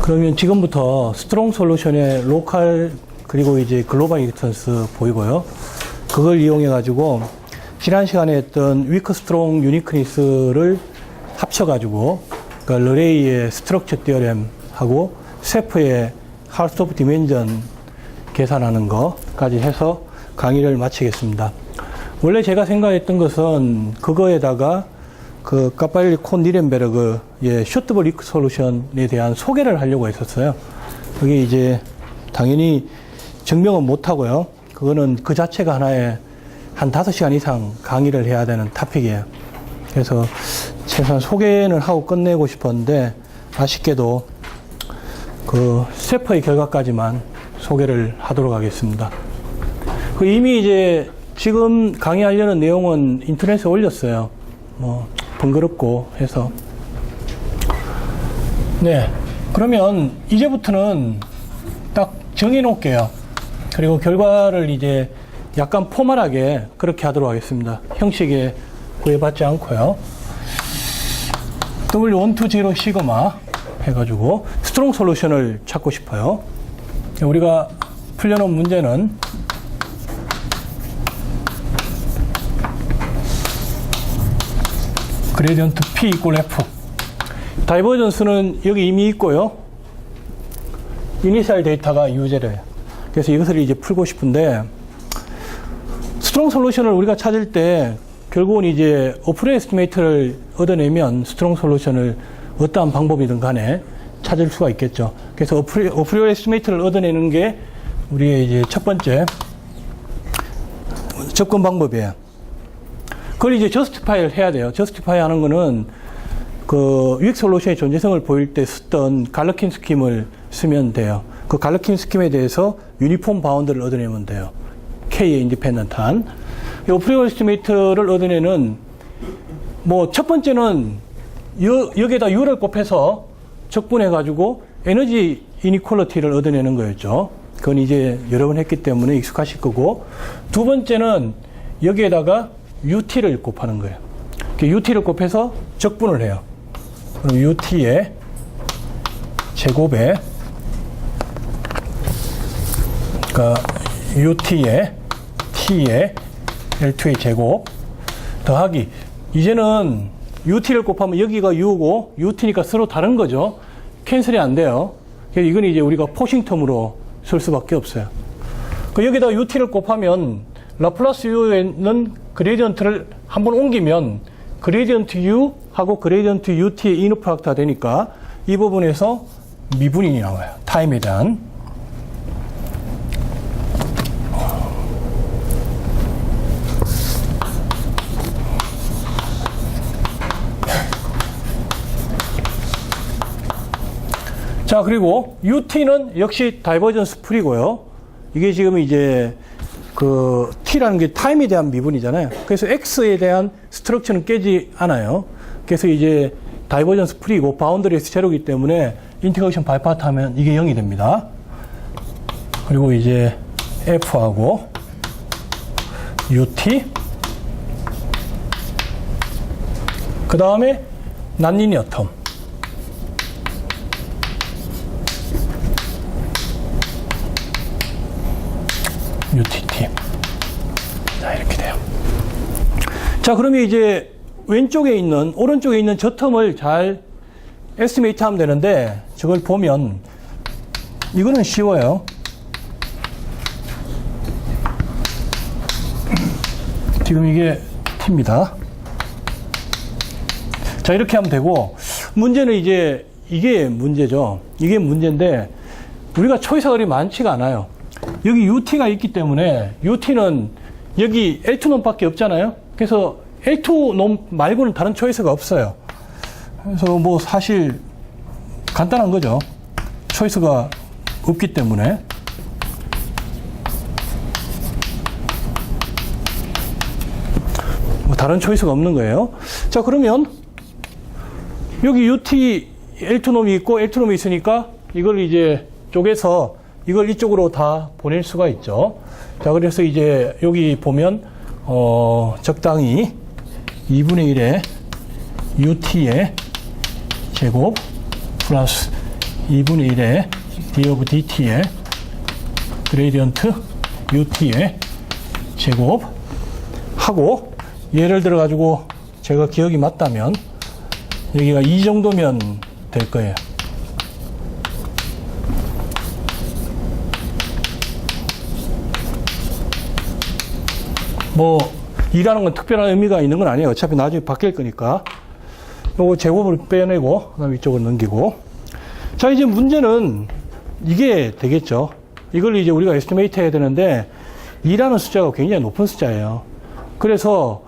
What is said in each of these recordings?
그러면 지금부터 스트롱 솔루션의 로컬 그리고 이제 글로벌 인스턴스 보이고요. 그걸 이용해 가지고 지난 시간에 했던 위크 스트롱 유니크니스를 합쳐 가지고 그러니까 르레이의 스트럭처 디어렘하고 세프의 하우스 오브 디멘전 계산하는 거까지 해서 강의를 마치겠습니다. 원래 제가 생각했던 것은 그거에다가 그 카파일리 콘 니렌베르그의 슈트볼 위크 솔루션에 대한 소개를 하려고 했었어요. 그게 이제 당연히 증명은 못하고요. 그거는 그 자체가 하나의 한 5시간 이상 강의를 해야 되는 토픽이에요. 그래서 최소한 소개는 하고 끝내고 싶었는데 아쉽게도 그 세퍼의 결과까지만 소개를 하도록 하겠습니다. 그 이미 이제 지금 강의하려는 내용은 인터넷에 올렸어요. 뭐 번거롭고 해서. 네, 그러면 이제부터는 딱 정해 놓을게요. 그리고 결과를 이제 약간 포멀하게 그렇게 하도록 하겠습니다. 형식에 구애받지 않고요. W120 시그마 해가지고 스트롱 솔루션을 찾고 싶어요. 우리가 풀려놓은 문제는 그레디언트 P 이꼴 F. 다이버전스는 여기 이미 있고요. 이니셜 데이터가 유제래요. 그래서 이것을 이제 풀고 싶은데 스트롱 솔루션을 우리가 찾을 때 결국은 이제 오프레 에스티메이트를 얻어내면 스트롱 솔루션을 어떠한 방법이든 간에 찾을 수가 있겠죠. 그래서 오프레 에스티메이트를 얻어내는 게 우리의 이제 첫 번째 접근 방법이에요. 그걸 이제 저스티파이를 해야 돼요. 저스티파이 하는 거는 그 위크 솔루션의 존재성을 보일 때 쓰던 갈러킨 스킴을 쓰면 돼요. 그 갈러킨 스킴에 대해서 유니폼 바운드를 얻어내면 돼요. K의 인디펜던트한. 오프레 에스티메이트를 얻어내는 뭐 첫 번째는 여기에다 U를 곱해서 적분해가지고 에너지 이니퀄리티를 얻어내는 거였죠. 그건 이제 여러 번 했기 때문에 익숙하실 거고, 두 번째는 여기에다가 UT를 곱하는 거예요. UT를 곱해서 적분을 해요. 그럼 UT의 제곱에, 그러니까 UT의 T의 L2의 제곱 더하기, 이제는 UT를 곱하면 여기가 U고 UT니까 서로 다른 거죠. 캔슬이 안 돼요. 그래서 이건 이제 우리가 포싱텀으로 쓸 수밖에 없어요. 여기다 UT를 곱하면 라플라스 U에는 그레디언트를 한번 옮기면 그레디언트 U 하고 그레디언트 UT의 이너 프로덕트가 되니까 이 부분에서 미분인이 나와요. 타임에 대한. 자, 그리고 UT는 역시 다이버전스 풀이고요. 이게 지금 이제 그 T라는 게 타임에 대한 미분이잖아요. 그래서 X에 대한 스트럭처는 깨지 않아요. 그래서 이제 다이버전스 풀이고 바운더리에서 제로이기 때문에 인티그레이션 바이 파트 하면 이게 0이 됩니다. 그리고 이제 F하고 UT, 그 다음에 난리니어 텀. UTT. 자, 이렇게 돼요. 자, 그러면 이제 왼쪽에 있는, 오른쪽에 있는 저 텀을 잘 에스티메이트 하면 되는데, 저걸 보면, 이거는 쉬워요. 지금 이게 T입니다. 자, 이렇게 하면 되고, 문제는 이제, 이게 문제죠. 이게 문제인데, 우리가 초이스가 그리 많지가 않아요. 여기 UT가 있기 때문에 UT는 여기 L2 놈밖에 없잖아요. 그래서 L2 놈 말고는 다른 초이스가 없어요. 그래서 뭐 사실 간단한 거죠. 초이스가 없기 때문에. 뭐 다른 초이스가 없는 거예요. 자, 그러면 여기 UT L2 놈이 있고 L2 놈이 있으니까 이걸 이제 쪼개서 이걸 이쪽으로 다 보낼 수가 있죠. 자, 그래서 이제 여기 보면 적당히 2분의 1의 UT의 제곱 플러스 2분의 1의 d of dt의 그레이디언트 ut의 제곱 하고, 예를 들어 가지고 제가 기억이 맞다면 여기가 이 정도면 될 거예요. 뭐 이라는 건 특별한 의미가 있는 건 아니에요. 어차피 나중에 바뀔 거니까. 요거 제곱을 빼내고 그다음에 이쪽으로 넘기고. 자, 이제 문제는 이게 되겠죠. 이걸 이제 우리가 에스티메이트 해야 되는데 2라는 숫자가 굉장히 높은 숫자예요. 그래서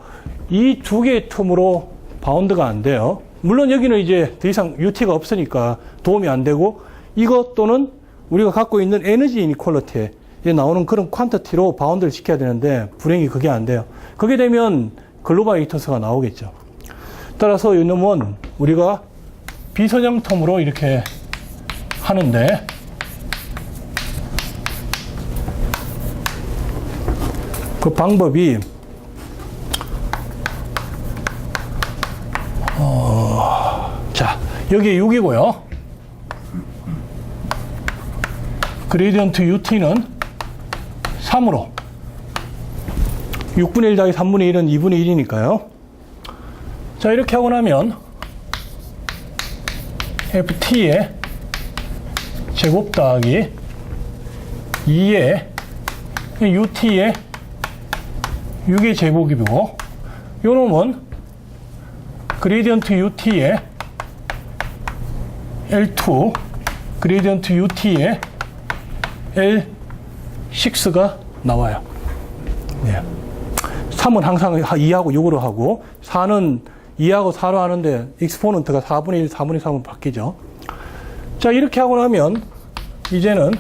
이 두 개의 텀으로 바운드가 안 돼요. 물론 여기는 이제 더 이상 UT가 없으니까 도움이 안 되고, 이것 또는 우리가 갖고 있는 에너지 이니퀄리티에 나오는 그런 퀀티티로 바운드를 시켜야 되는데 불행히 그게 안 돼요. 그게 되면 글로벌 웨이턴스가 나오겠죠. 따라서 이놈은 우리가 비선형 텀으로 이렇게 하는데, 그 방법이 자, 여기 6이고요. 그레이디언트 UT는 3으로 6분의 1 더하기 3분의 1은 2분의 1이니까요. 자, 이렇게 하고 나면 FT의 제곱 더하기 2의 UT의 6의 제곱이고, 요 놈은 그레이디언트 UT의 L2, 그레이디언트 UT의 L6가 나와요. 네. 3은 항상 2하고 6으로 하고, 4는 2하고 4로 하는데 익스포넌트가 4분의 1, 4분의 3으로 바뀌죠. 자, 이렇게 하고 나면 이제는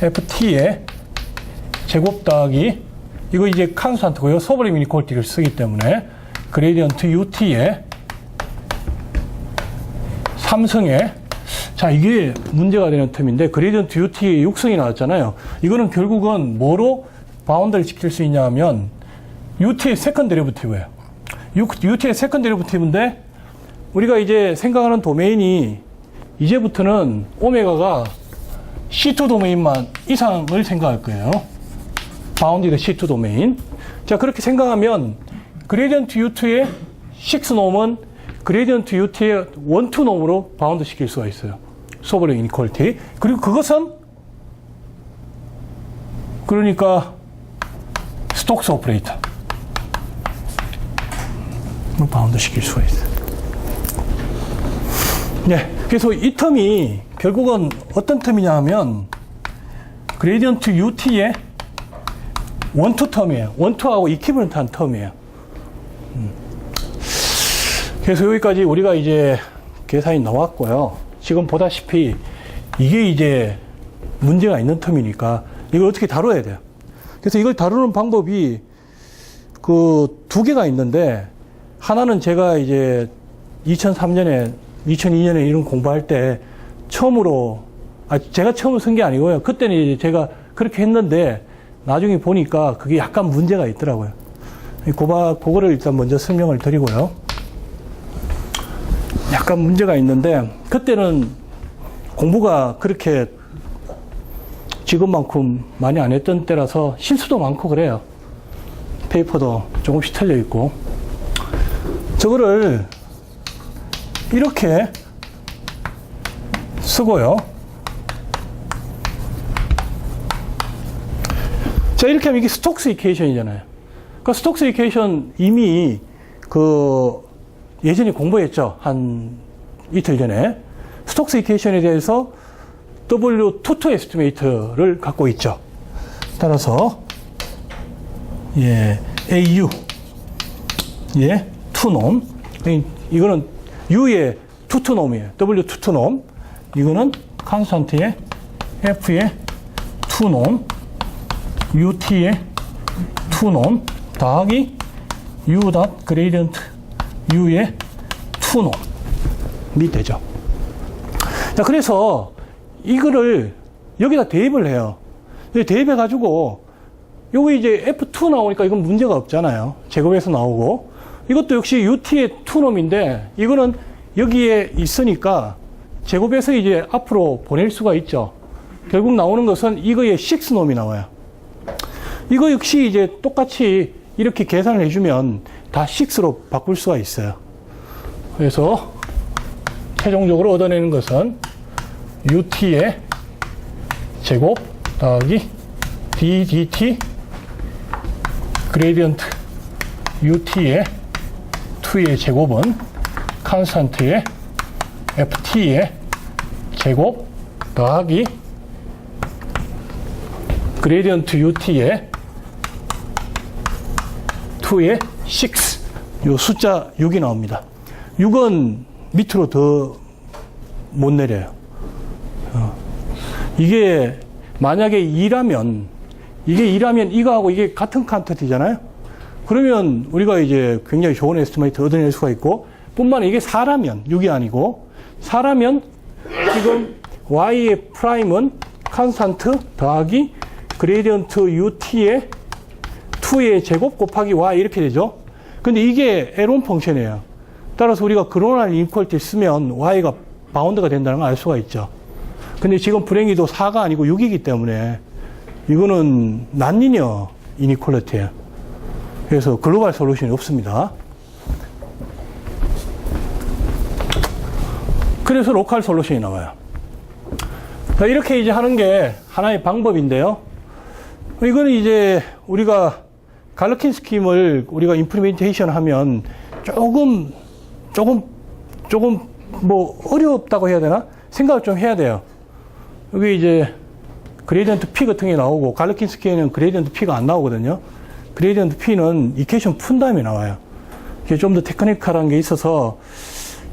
FT의 제곱 더하기, 이거 이제 컨스탄트고요. 소브림 이니퀄리티를 쓰기 때문에 그레이디언트 UT의 3승에, 자, 이게 문제가 되는 텀인데 그레이디언트 UT의 6승이 나왔잖아요. 이거는 결국은 뭐로 바운드를 지킬 수 있냐 하면 UT의 세컨 데리버티브예요. UT의 세컨 데리버티브인데, 우리가 이제 생각하는 도메인이 이제부터는 오메가가 C2 도메인만 이상을 생각할 거예요. 바운디드 C2 도메인. 자, 그렇게 생각하면 그레이디언트 U2의 6놈은 그레이디언트 UT의 1,2놈으로 바운드 시킬 수가 있어요. 소버링 이니퀄리티. 그리고 그것은 그러니까 스톡스 오퍼레이터 바운드 시킬 수가 있어요. 네, 그래서 이 텀이 결국은 어떤 텀이냐 하면 그레이디언트 UT의 1,2 텀이에요. 1,2하고 이퀴벌런트한 텀이에요. 그래서 여기까지 우리가 이제 계산이 나왔고요. 지금 보다시피 이게 이제 문제가 있는 텀이니까 이걸 어떻게 다뤄야 돼요. 그래서 이걸 다루는 방법이 그 두 개가 있는데, 하나는 제가 이제 2003년에 2002년에 이런 공부할 때 처음으로, 제가 처음 쓴 게 아니고요. 그때는 이제 제가 그렇게 했는데 나중에 보니까 그게 약간 문제가 있더라고요. 그거를 일단 먼저 설명을 드리고요. 약간 문제가 있는데, 그때는 공부가 그렇게 지금만큼 많이 안 했던 때라서 실수도 많고 그래요. 페이퍼도 조금씩 틀려 있고. 저거를 이렇게 쓰고요. 자, 이렇게 하면 이게 스톡스 이퀘이션이잖아요. 그 스톡스 이퀘이션 이미 예전에 공부했죠. 한 이틀 전에. 스톡스 이퀘이션에 대해서 W22 에스티메이트를 갖고 있죠. 따라서 AU 2놈, 이거는 U의 2놈이에요. W22놈. 이거는 컨스탄트의 F의 2놈, UT의 2놈 더하기 U 닷 그레이디언트 U의 2놈이 되죠. 자, 그래서 이거를 여기다 대입을 해요. 대입해가지고 요거 이제 F2 나오니까 이건 문제가 없잖아요. 제곱에서 나오고, 이것도 역시 UT의 2놈인데 이거는 여기에 있으니까 제곱해서 이제 앞으로 보낼 수가 있죠. 결국 나오는 것은 이거의 6놈이 나와요. 이거 역시 이제 똑같이 이렇게 계산을 해주면 다 6로 바꿀 수가 있어요. 그래서 최종적으로 얻어내는 것은 ut의 제곱 더하기 ddt 그레디언트 ut의 2의 제곱은 컨스턴트의 ft의 제곱 더하기 그레디언트 ut의 2의 6, 요 숫자 6이 나옵니다. 6은 밑으로 더 못 내려요. 이게 만약에 2라면 이거하고 이게 같은 칸터티잖아요. 그러면 우리가 이제 굉장히 좋은 에스티메이트 얻어낼 수가 있고, 뿐만 아니라 이게 4라면 6이 아니고 4라면 지금 y의 프라임은 컨스턴트 더하기 그레디언트 ut의 2의 제곱 곱하기 y 이렇게 되죠. 근데 이게 에론 펑션이에요. 따라서 우리가 그로널 인퀄티 쓰면 y가 바운드가 된다는 걸 알 수가 있죠. 근데 지금 불행히도 4가 아니고 6이기 때문에 이거는 난리니어 이니퀄리티예요. 그래서 글로벌 솔루션이 없습니다. 그래서 로컬 솔루션이 나와요. 이렇게 이제 하는 게 하나의 방법인데요. 이거는 이제 우리가 갈러킨 스킴을 우리가 임플리멘테이션 하면 조금 뭐 어렵다고 해야 되나? 생각을 좀 해야 돼요. 여기 이제 그레디언트 P 같은 게 나오고 갈러킨 스킴에는 그레디언트 P가 안 나오거든요. 그레디언트 P는 이퀘이션 푼 다음에 나와요. 이게 좀 더 테크니컬한 게 있어서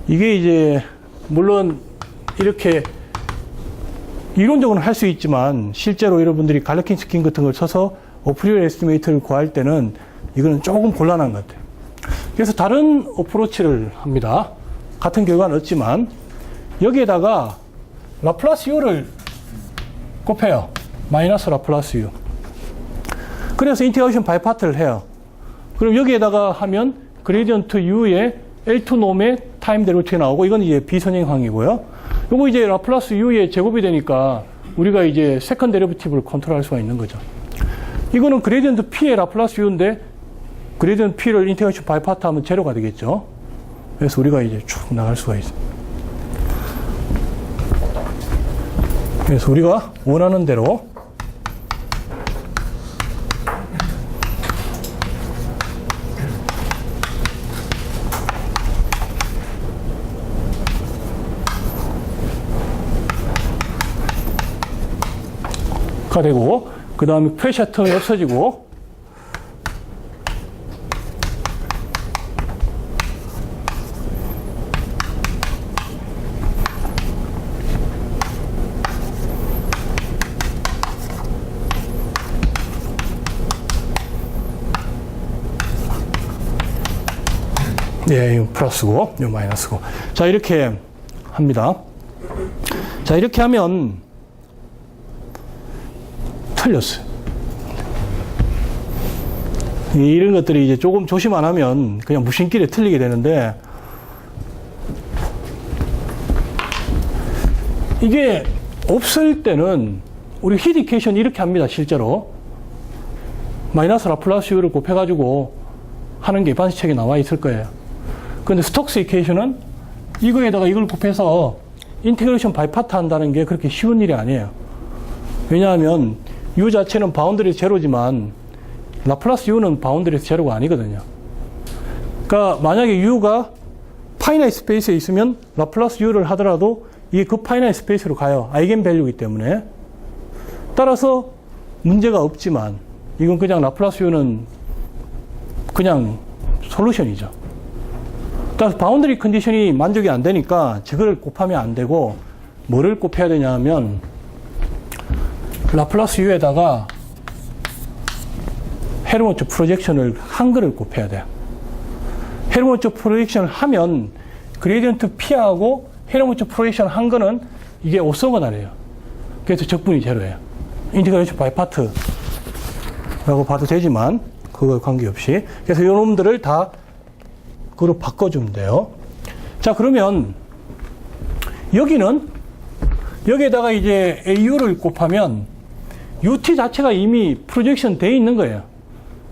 이게 이제 물론 이렇게 이론적으로는 할 수 있지만 실제로 여러분들이 갈러킨 스킴 같은 걸 써서 어프리얼 에스티메이트를 구할 때는 이거는 조금 곤란한 것 같아요. 그래서 다른 어프로치를 합니다. 같은 결과는 얻지만 여기에다가 라플라스 U를 곱해요. 마이너스 라플라스 U. 그래서 인테그레이션 바이 파트를 해요. 그럼 여기에다가 하면 그레디언트 U의 L2놈의 타임 데리베티브가 나오고, 이건 이제 비선행항이고요. 요거 이제 라플라스 U의 제곱이 되니까 우리가 이제 세컨 데리베티브를 컨트롤할 수가 있는 거죠. 이거는 그레디언트 P의 라플라스 U인데 그레디언트 P를 인테그레이션 바이 파트 하면 제로가 되겠죠. 그래서 우리가 이제 쭉 나갈 수가 있어요. 그래서 우리가 원하는 대로 가 되고, 그 다음에 프레셔 텀이 없어지고, 예, 이거 플러스고, 이거 마이너스고. 자, 이렇게 합니다. 자, 이렇게 하면 틀렸어요. 이런 것들이 이제 조금 조심 안 하면 그냥 무심결에 틀리게 되는데, 이게 없을 때는 우리 히트 이퀘이션 이렇게 합니다. 실제로 마이너스 라플라스 U를 곱해가지고 하는 게 일반식책에 나와 있을 거예요. 근데 스톡스 이퀘이션은 이거에다가 이걸 곱해서 인테그레이션 바이 파트 한다는 게 그렇게 쉬운 일이 아니에요. 왜냐하면 U 자체는 바운드리 제로지만 라플라스 U는 바운드리 제로가 아니거든요. 그러니까 만약에 U가 파이나이트 스페이스에 있으면 라플라스 U를 하더라도 이게 그 파이나이트 스페이스로 가요. 아이겐 밸류이기 때문에. 따라서 문제가 없지만 이건 그냥 라플라스 U는 그냥 솔루션이죠. 따라서 바운드리 컨디션이 만족이 안 되니까 저거를 곱하면 안 되고 뭐를 곱해야 되냐 하면 라플라스 U에다가 헬므holtz 프로젝션을 한글을 곱해야 돼요. 헬므holtz 프로젝션을 하면 그레디언트 P하고 헬므holtz 프로젝션 한 거는 이게 오소거나래요. 그래서 적분이 제로예요. 인테그레이션 바이 파트 라고 봐도 되지만 그거 관계없이. 그래서 이 놈들을 다 그로 바꿔주면 돼요. 자, 그러면 여기에다가 이제 AU를 곱하면 UT 자체가 이미 프로젝션 되어 있는 거예요.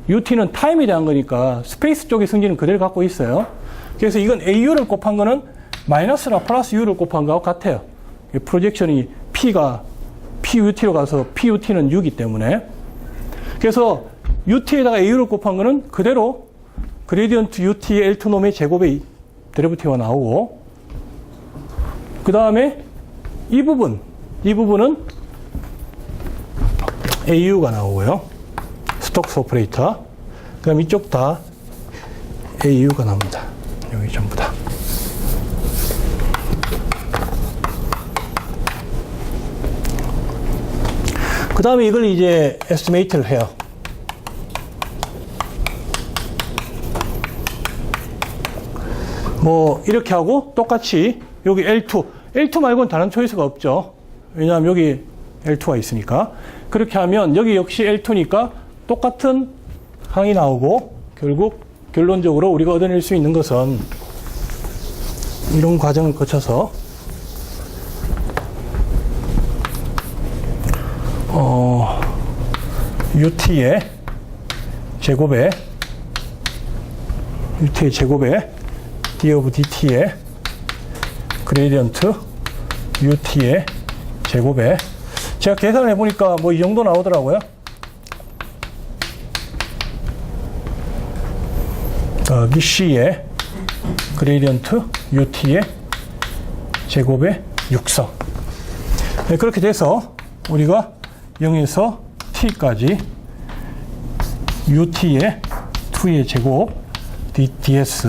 UT는 타임에 대한 거니까 스페이스 쪽의 승질은 그대로 갖고 있어요. 그래서 이건 AU를 곱한 거는 마이너스나 플러스 U를 곱한 거하고 같아요. 프로젝션이 P가 PUT로 가서 PUT는 U기 때문에. 그래서 UT에다가 AU를 곱한 거는 그대로 그레디언트 UT의 L2 놈의 제곱의 데리버티브가 나오고, 그 다음에 이 부분은 AU가 나오고요. 스톡스 오퍼레이터. 그 다음 이쪽 다 AU가 나옵니다. 여기 전부 다. 그 다음에 이걸 이제 에스티메이트를 해요. 뭐 이렇게 하고 똑같이 여기 L2 말고는 다른 초이스가 없죠. 왜냐하면 여기 L2가 있으니까. 그렇게 하면 여기 역시 L2니까 똑같은 항이 나오고, 결국 결론적으로 우리가 얻어낼 수 있는 것은 이런 과정을 거쳐서 UT의 제곱에 d of dt의 그레디언트 UT의 제곱에, 제가 계산을 해보니까 뭐 이 정도 나오더라고요. 더하기 C의 그레디언트 UT의 제곱의 육성. 네, 그렇게 돼서 우리가 0에서 T까지 UT의 2의 제곱 ds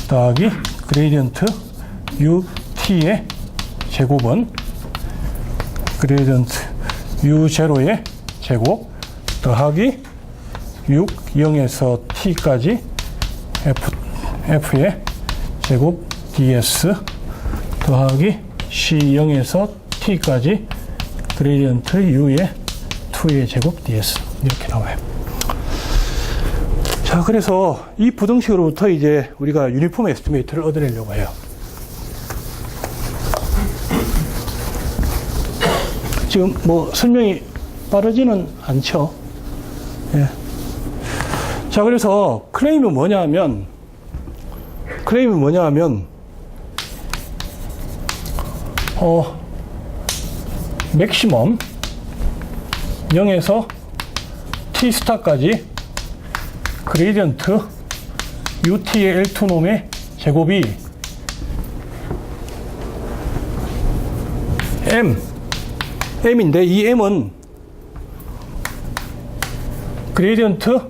더하기 그레디언트 UT의 제곱은 그레디언트 U0의 제곱 더하기 6, 0에서 T까지 F의 제곱 ds 더하기 C 0에서 T까지 그레디언트 U의 2의 제곱 ds 이렇게 나와요. 자, 그래서 이 부등식으로부터 이제 우리가 유니폼 에스티메이트를 얻어내려고 해요. 지금 뭐 설명이 빠르지는 않죠. 예. 자, 그래서 클레임이 뭐냐 하면 맥시멈 0에서 T 스타까지 그레디언트 UT의 L2 놈의 제곱이 M인데 이 M은 그레디언트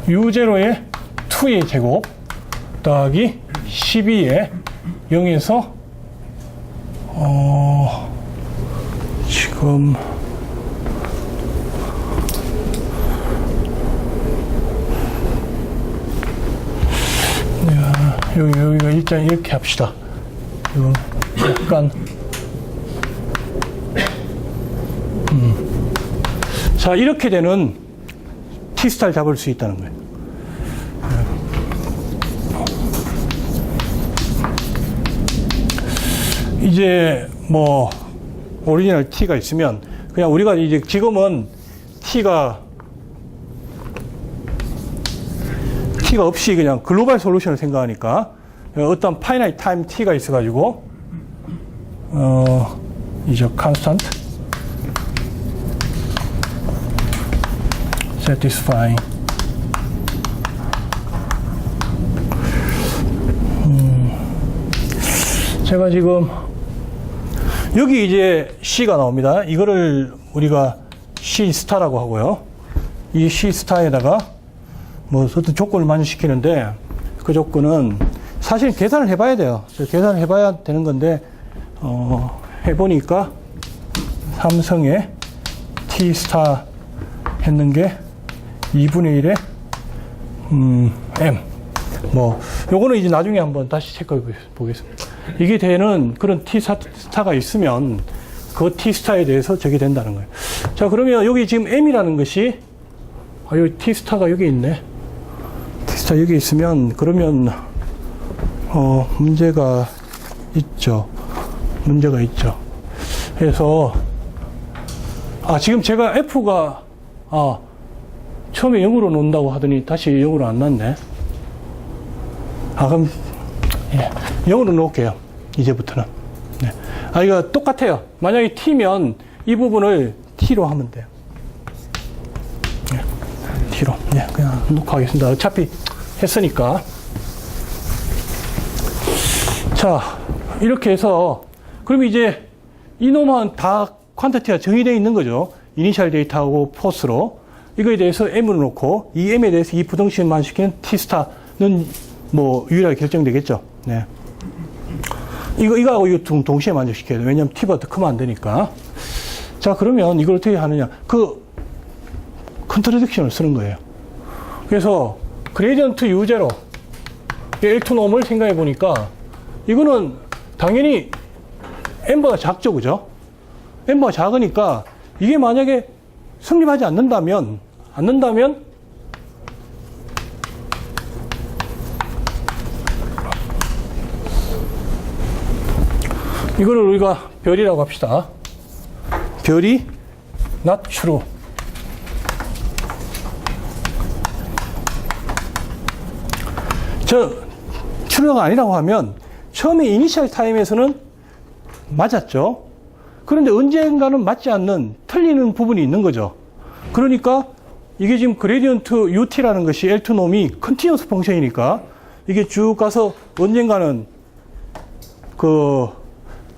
U0의 2의 제곱 더하기 12의 0에서 지금 여기가 일단 이렇게 합시다. 이거 약간 자, 이렇게 되는 T스타를 잡을 수 있다는 거예요. 이제 뭐 오리지널 T가 있으면 그냥 우리가 이제 지금은 T가 없이 그냥 글로벌 솔루션을 생각하니까 어떤 파이나이트 타임 T가 있어가지고 이제 constant satisfying 제가 지금 여기 이제 C가 나옵니다. 이거를 우리가 C 스타라고 하고요. 이 C 스타에다가 뭐 어떤 조건을 만족시키는데 그 조건은 사실 계산을 해봐야 돼요. 계산을 해봐야 되는 건데 해보니까 삼성의 T 스타 했는 게 2분의 1의 M. 뭐 요거는 이제 나중에 한번 다시 체크해 보겠습니다. 이게 되는 그런 T 스타가 있으면 그 T 스타에 대해서 적이 된다는 거예요. 자, 그러면 여기 지금 M이라는 것이 여기 T 스타가 여기 있네. T 스타 여기 있으면 그러면 문제가 있죠. 문제가 있죠. 그래서, 지금 제가 F가, 처음에 0으로 놓는다고 하더니 다시 0으로 안 났네. 그럼, 0으로 놓을게요. 이제부터는. 네. 이거 똑같아요. 만약에 T면 이 부분을 T로 하면 돼요. 네. T로. 네, 그냥 놓고 하겠습니다. 어차피 했으니까. 자, 이렇게 해서, 그럼 이제 이놈은 다 퀀티티가 정의되어 있는 거죠. 이니셜 데이터하고 포스로. 이거에 대해서 M으로 놓고, 이 M에 대해서 이 부등식만 시키는 T스타는 뭐, 유일하게 결정되겠죠. 네. 이거하고 이거 동시에 만족시켜야 돼요. 왜냐면 T보다 더 크면 안 되니까. 자, 그러면 이걸 어떻게 하느냐. 컨트러딕션을 쓰는 거예요. 그래서, 그레디언트 U0, L2 놈을 생각해 보니까, 이거는 당연히 M보다 작죠, 그죠? M보다 작으니까, 이게 만약에 성립하지 않는다면, 이거를 우리가 별이라고 합시다. 별이 not true. true가 아니라고 하면 처음에 이니셜 타임에서는 맞았죠. 그런데 언젠가는 맞지 않는 틀리는 부분이 있는 거죠. 그러니까 이게 지금 그레디언트 UT라는 것이 L2 놈이 컨티뉴어스 펑션이니까 이게 쭉 가서 언젠가는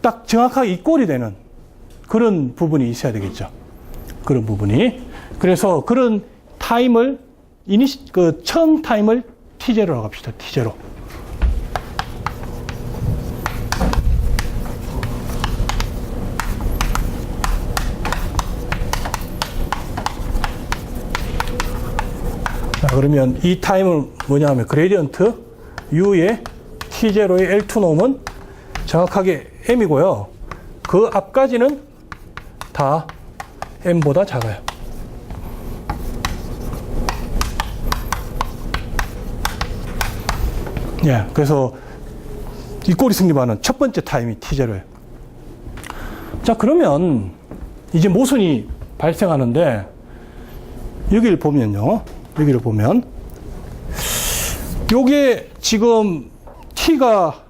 딱 정확하게 이꼴이 되는 그런 부분이 있어야 되겠죠. 그런 부분이. 그래서 그런 타임을 처음 타임을 T0라고 합시다. T0. 자, 그러면 이 타임은 뭐냐 하면 그레디언트 U의 T0의 L2 놈은 정확하게 M이고요. 그 앞까지는 다 M보다 작아요. 예, 그래서 이 꼴이 성립하는 첫 번째 타임이 T0예요. 자, 그러면 이제 모순이 발생하는데 여기를 보면요. 여기를 보면 요게 지금 T가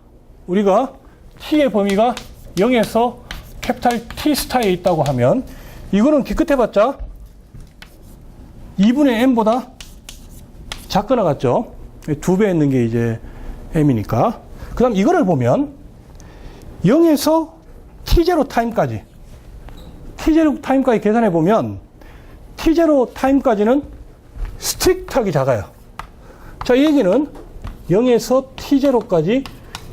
우리가 T의 범위가 0에서 캐피탈 T 스타에 있다고 하면 이거는 기껏해봤자 2분의 M보다 작거나 같죠. 2배 있는 게 이제 M이니까. 그 다음 이거를 보면 0에서 T0 타임까지 T0 타임까지 계산해 보면 T0 타임까지는 스트릭트하게 작아요. 자, 이 얘기는 0에서 T0까지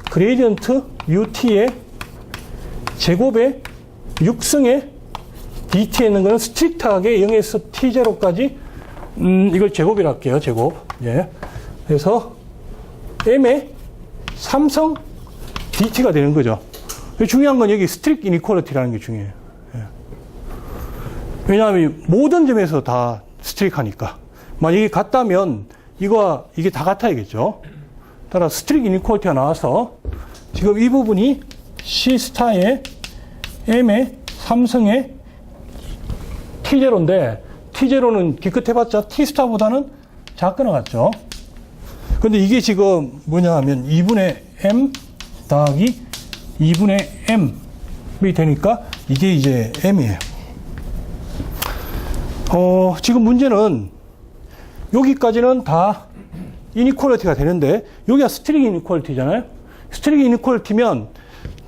그레디언트 UT의 제곱의 6승의 DT에 있는 거는 스트릭트하게 0에서 T0까지 이걸 제곱이라 할게요. 제곱. 예. 그래서 M의 3성 DT가 되는 거죠. 중요한 건 여기 스트릭트 이니퀄리티라는 게 중요해요. 예. 왜냐하면 모든 점에서 다 스트릭하니까. 만약에 같다면 이게 다 같아야겠죠. 따라 스트릭 이니퀄리티가 나와서 지금 이 부분이 C 스타의 M의 3승의 T0인데 T0는 기껏 해봤자 T 스타보다는 작거나 같죠. 근데 이게 지금 뭐냐 하면 2분의 M 더하기 2분의 M이 되니까 이게 이제 M이에요. 지금 문제는 여기까지는 다 이니퀄리티가 되는데 여기가 스트릭 이니퀄리티잖아요. 스트릭 이니퀄리티면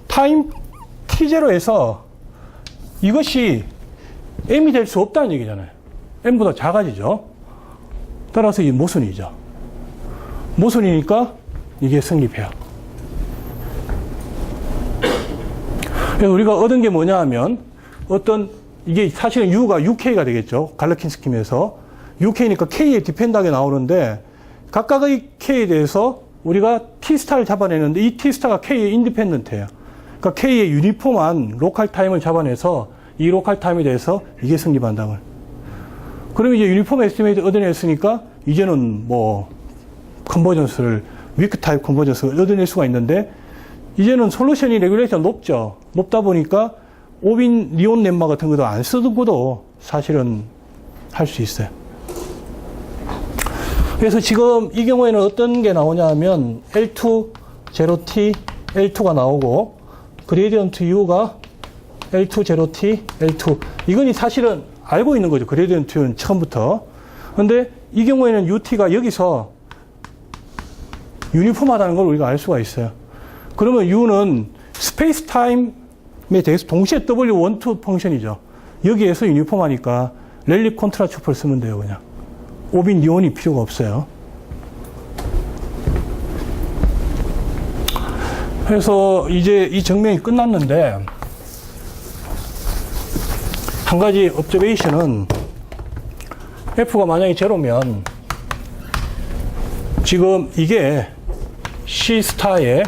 타임 T0에서 이것이 M이 될 수 없다는 얘기잖아요. M보다 작아지죠. 따라서 이 모순이죠. 모순이니까 이게 성립해요. 그래서 우리가 얻은 게 뭐냐 하면 이게 사실은 U가 UK가 되겠죠. 갈러킨 스킴에서. UK니까 K에 디펜드하게 나오는데 각각의 K에 대해서 우리가 T스타를 잡아내는데 이 T스타가 K의 인디펜던트예요. 그러니까 K의 유니폼한 로컬 타임을 잡아내서 이 로컬 타임에 대해서 이게 성립한다고. 그러면 이제 유니폼 에스티메이트 얻어냈으니까 이제는 뭐 컨버전스를 위크 타입 컨버전스를 얻어낼 수가 있는데 이제는 솔루션이 레귤레이션 높죠. 높다 보니까 오빈 리온 렘마 같은 것도 안 쓰고도 사실은 할 수 있어요. 그래서 지금 이 경우에는 어떤 게 나오냐 하면 L2, 0T, L2가 나오고 그레디언트 U가 L2, 0T, L2. 이건 사실은 알고 있는 거죠. 그레디언트 U는 처음부터. 근데 이 경우에는 UT가 여기서 유니폼하다는 걸 우리가 알 수가 있어요. 그러면 U는 스페이스 타임에 대해서 동시에 W12 펑션이죠. 여기에서 유니폼하니까 랠리 콘트라초프를 쓰면 돼요, 그냥. 오빈 리온이 필요가 없어요. 그래서 이제 이 증명이 끝났는데, 한 가지 observation은 F가 만약에 제로면 지금 이게 C 스타의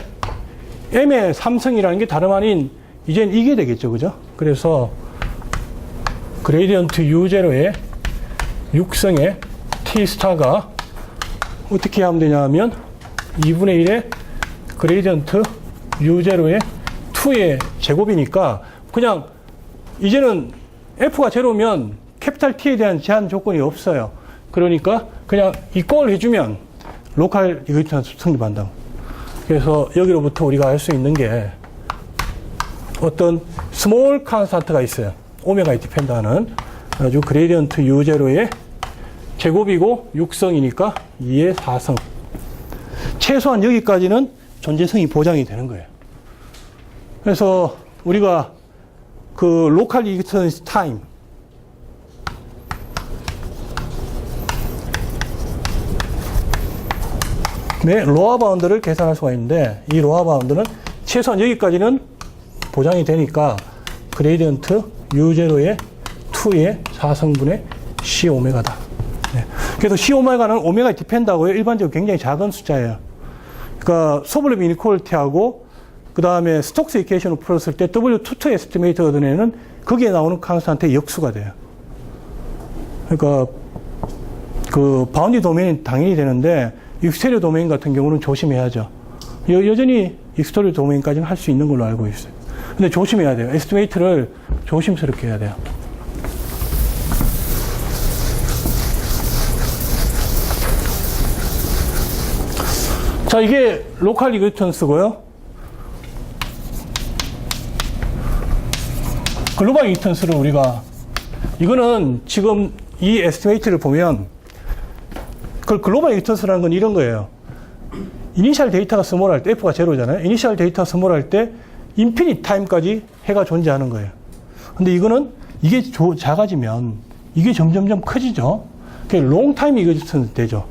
M의 3성이라는 게 다름 아닌 이젠 이게 되겠죠, 그죠? 그래서 그레디언트 U0의 6성의 T 스타가 어떻게 하면 되냐 하면 2분의 1의 그레디언트 U0의 2의 제곱이니까 그냥 이제는 F가 제로면 캐피탈 T에 대한 제한 조건이 없어요. 그러니까 그냥 이꼴 해주면 로컬 이그리턴스 성립한다. 그래서 여기로부터 우리가 알 수 있는 게 어떤 스몰 컨스탄트가 있어요. 오메가에 디펜드하는 아주 그레디언트 U0의 제곱이고 6성이니까 2의 4성. 최소한 여기까지는 존재성이 보장이 되는 거예요. 그래서 우리가 그 로컬 이그리턴스 타임 네, 로어 바운드를 계산할 수가 있는데 이 로어 바운드는 최소한 여기까지는 보장이 되니까 그레디언트 U0의 2의 4성분의 C 오메가다. 네. 그래서 C 오메가는 오메가에 디펜드하고요. 일반적으로 굉장히 작은 숫자예요. 그러니까 소블립 이니퀄리티하고 그 다음에 스톡스 이퀘이션을 풀었을 때 W22 에스티메이트 얻은 애는 거기에 나오는 컨스탄트의 역수가 돼요. 그러니까 그 바운디 도메인은 당연히 되는데 익스테리어 도메인 같은 경우는 조심해야죠. 여전히 익스테리어 도메인까지는 할 수 있는 걸로 알고 있어요. 근데 조심해야 돼요. 에스티메이트를 조심스럽게 해야 돼요. 자, 이게 로컬 이그리턴스고요. 글로벌 이그리턴스를 우리가 이거는 지금 이 에스티메이트를 보면 그 글로벌 이그리턴스라는 건 이런 거예요. 이니셜 데이터가 스몰할 때 F가 제로잖아요. 이니셜 데이터가 스몰할 때 인피니트 타임까지 해가 존재하는 거예요. 근데 이거는 이게 작아지면 이게 점점점 커지죠. 그게 롱 타임 이그리턴스 되죠.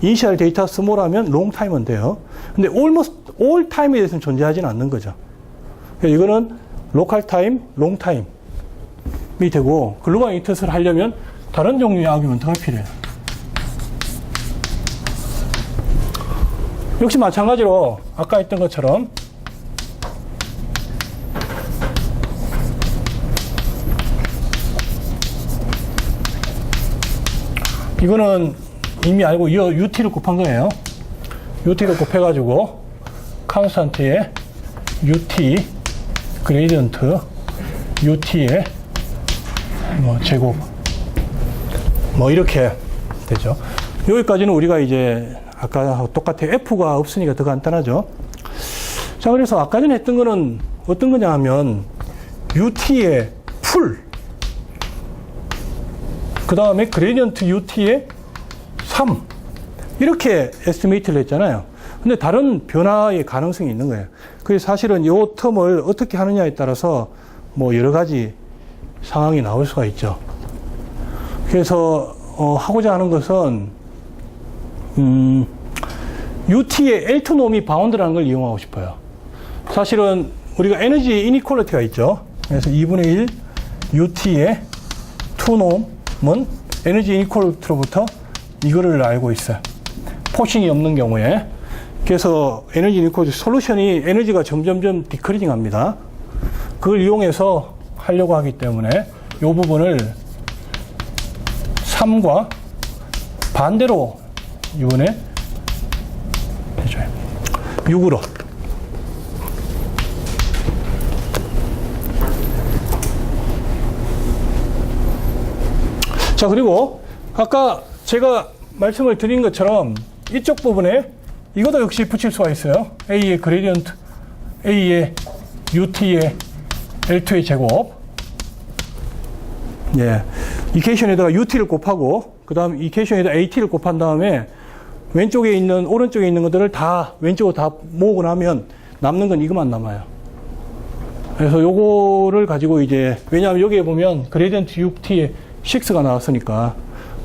이니셜 데이터 스몰하면 롱 타임은 돼요. 근데 almost all 타임에 대해서는 존재하지는 않는 거죠. 그러니까 이거는 로컬 타임, 롱 타임이 되고 글로벌 이그리턴스를 하려면 다른 종류의 아규먼트가 필요해요. 역시 마찬가지로 아까 했던 것처럼 이거는 이미 알고 UT를 곱한 거예요. UT를 곱해가지고 컨스탄트의 UT 그레디언트 UT의 제곱 이렇게 되죠. 여기까지는 우리가 이제 아까하고 똑같아. F가 없으니까 더 간단하죠. 자, 그래서 아까 전에 했던 거는 어떤 거냐 하면 UT의 풀, 그 다음에 그레디언트 UT의 3 이렇게 에스티메이트를 했잖아요. 근데 다른 변화의 가능성이 있는 거예요. 그래서 사실은 이 텀을 어떻게 하느냐에 따라서 여러 가지 상황이 나올 수가 있죠. 그래서 하고자 하는 것은 UT의 L2 놈이 바운드라는 걸 이용하고 싶어요. 사실은 우리가 에너지 이니퀄리티가 있죠. 그래서 2분의 1 UT의 2놈은 에너지 이니퀄리티로부터 이거를 알고 있어요. 포싱이 없는 경우에. 그래서 에너지 이니퀄리티 솔루션이 에너지가 점점점 디크리징 합니다. 그걸 이용해서 하려고 하기 때문에 이 부분을 3과 반대로 이번에 해줘요. 6으로 자, 그리고 아까 제가 말씀을 드린 것처럼 이쪽 부분에 이것도 역시 붙일 수가 있어요. A의 그레디언트, A의 UT의 L2의 제곱. 예. 이퀘이션에다가 UT를 곱하고, 그 다음 이퀘이션에다가 AT를 곱한 다음에 왼쪽에 있는, 오른쪽에 있는 것들을 다 왼쪽으로 다 모으고 나면 남는 건 이것만 남아요. 그래서 요거를 가지고 이제, 왜냐하면 여기에 보면 그레디언트 UT의 6가 나왔으니까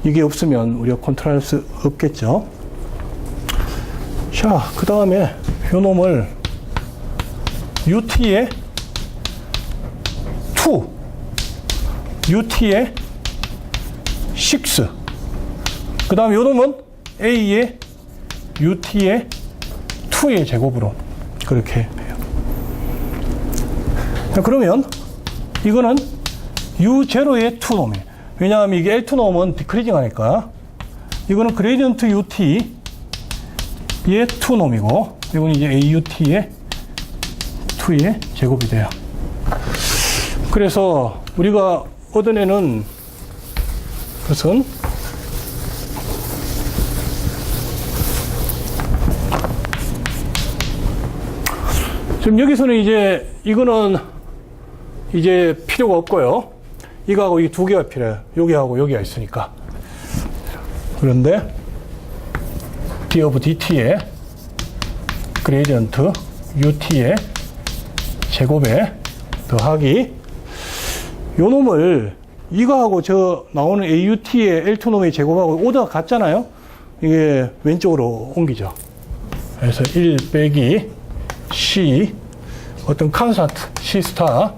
이게 없으면 우리가 컨트롤할 수 없겠죠. 자, 그 다음에 요 놈을 UT의 2, UT의 6, 그 다음에 요 놈은 A의 UT의 2의 제곱으로 그렇게 해요. 자, 그러면 이거는 U0의 2놈이에요. 왜냐하면 이게 L2 놈은 디크리징 하니까 이거는 그레디언트 UT의 2놈이고 이거는 이제 AUT의 2의 제곱이 돼요. 그래서 우리가 얻어내는 것은 지금 여기서는 이제 이거는 이제 필요가 없고요. 이거하고 이 두 개가 필요해요. 여기하고 여기가 있으니까. 그런데 d of dt의 그레디언트 ut의 제곱에 더하기 요 놈을 이거하고 저 나오는 AUT의 L2 놈의 제곱하고 오더가 같잖아요. 이게 왼쪽으로 옮기죠. 그래서 1 빼기 C 어떤 콘스턴트 C 스타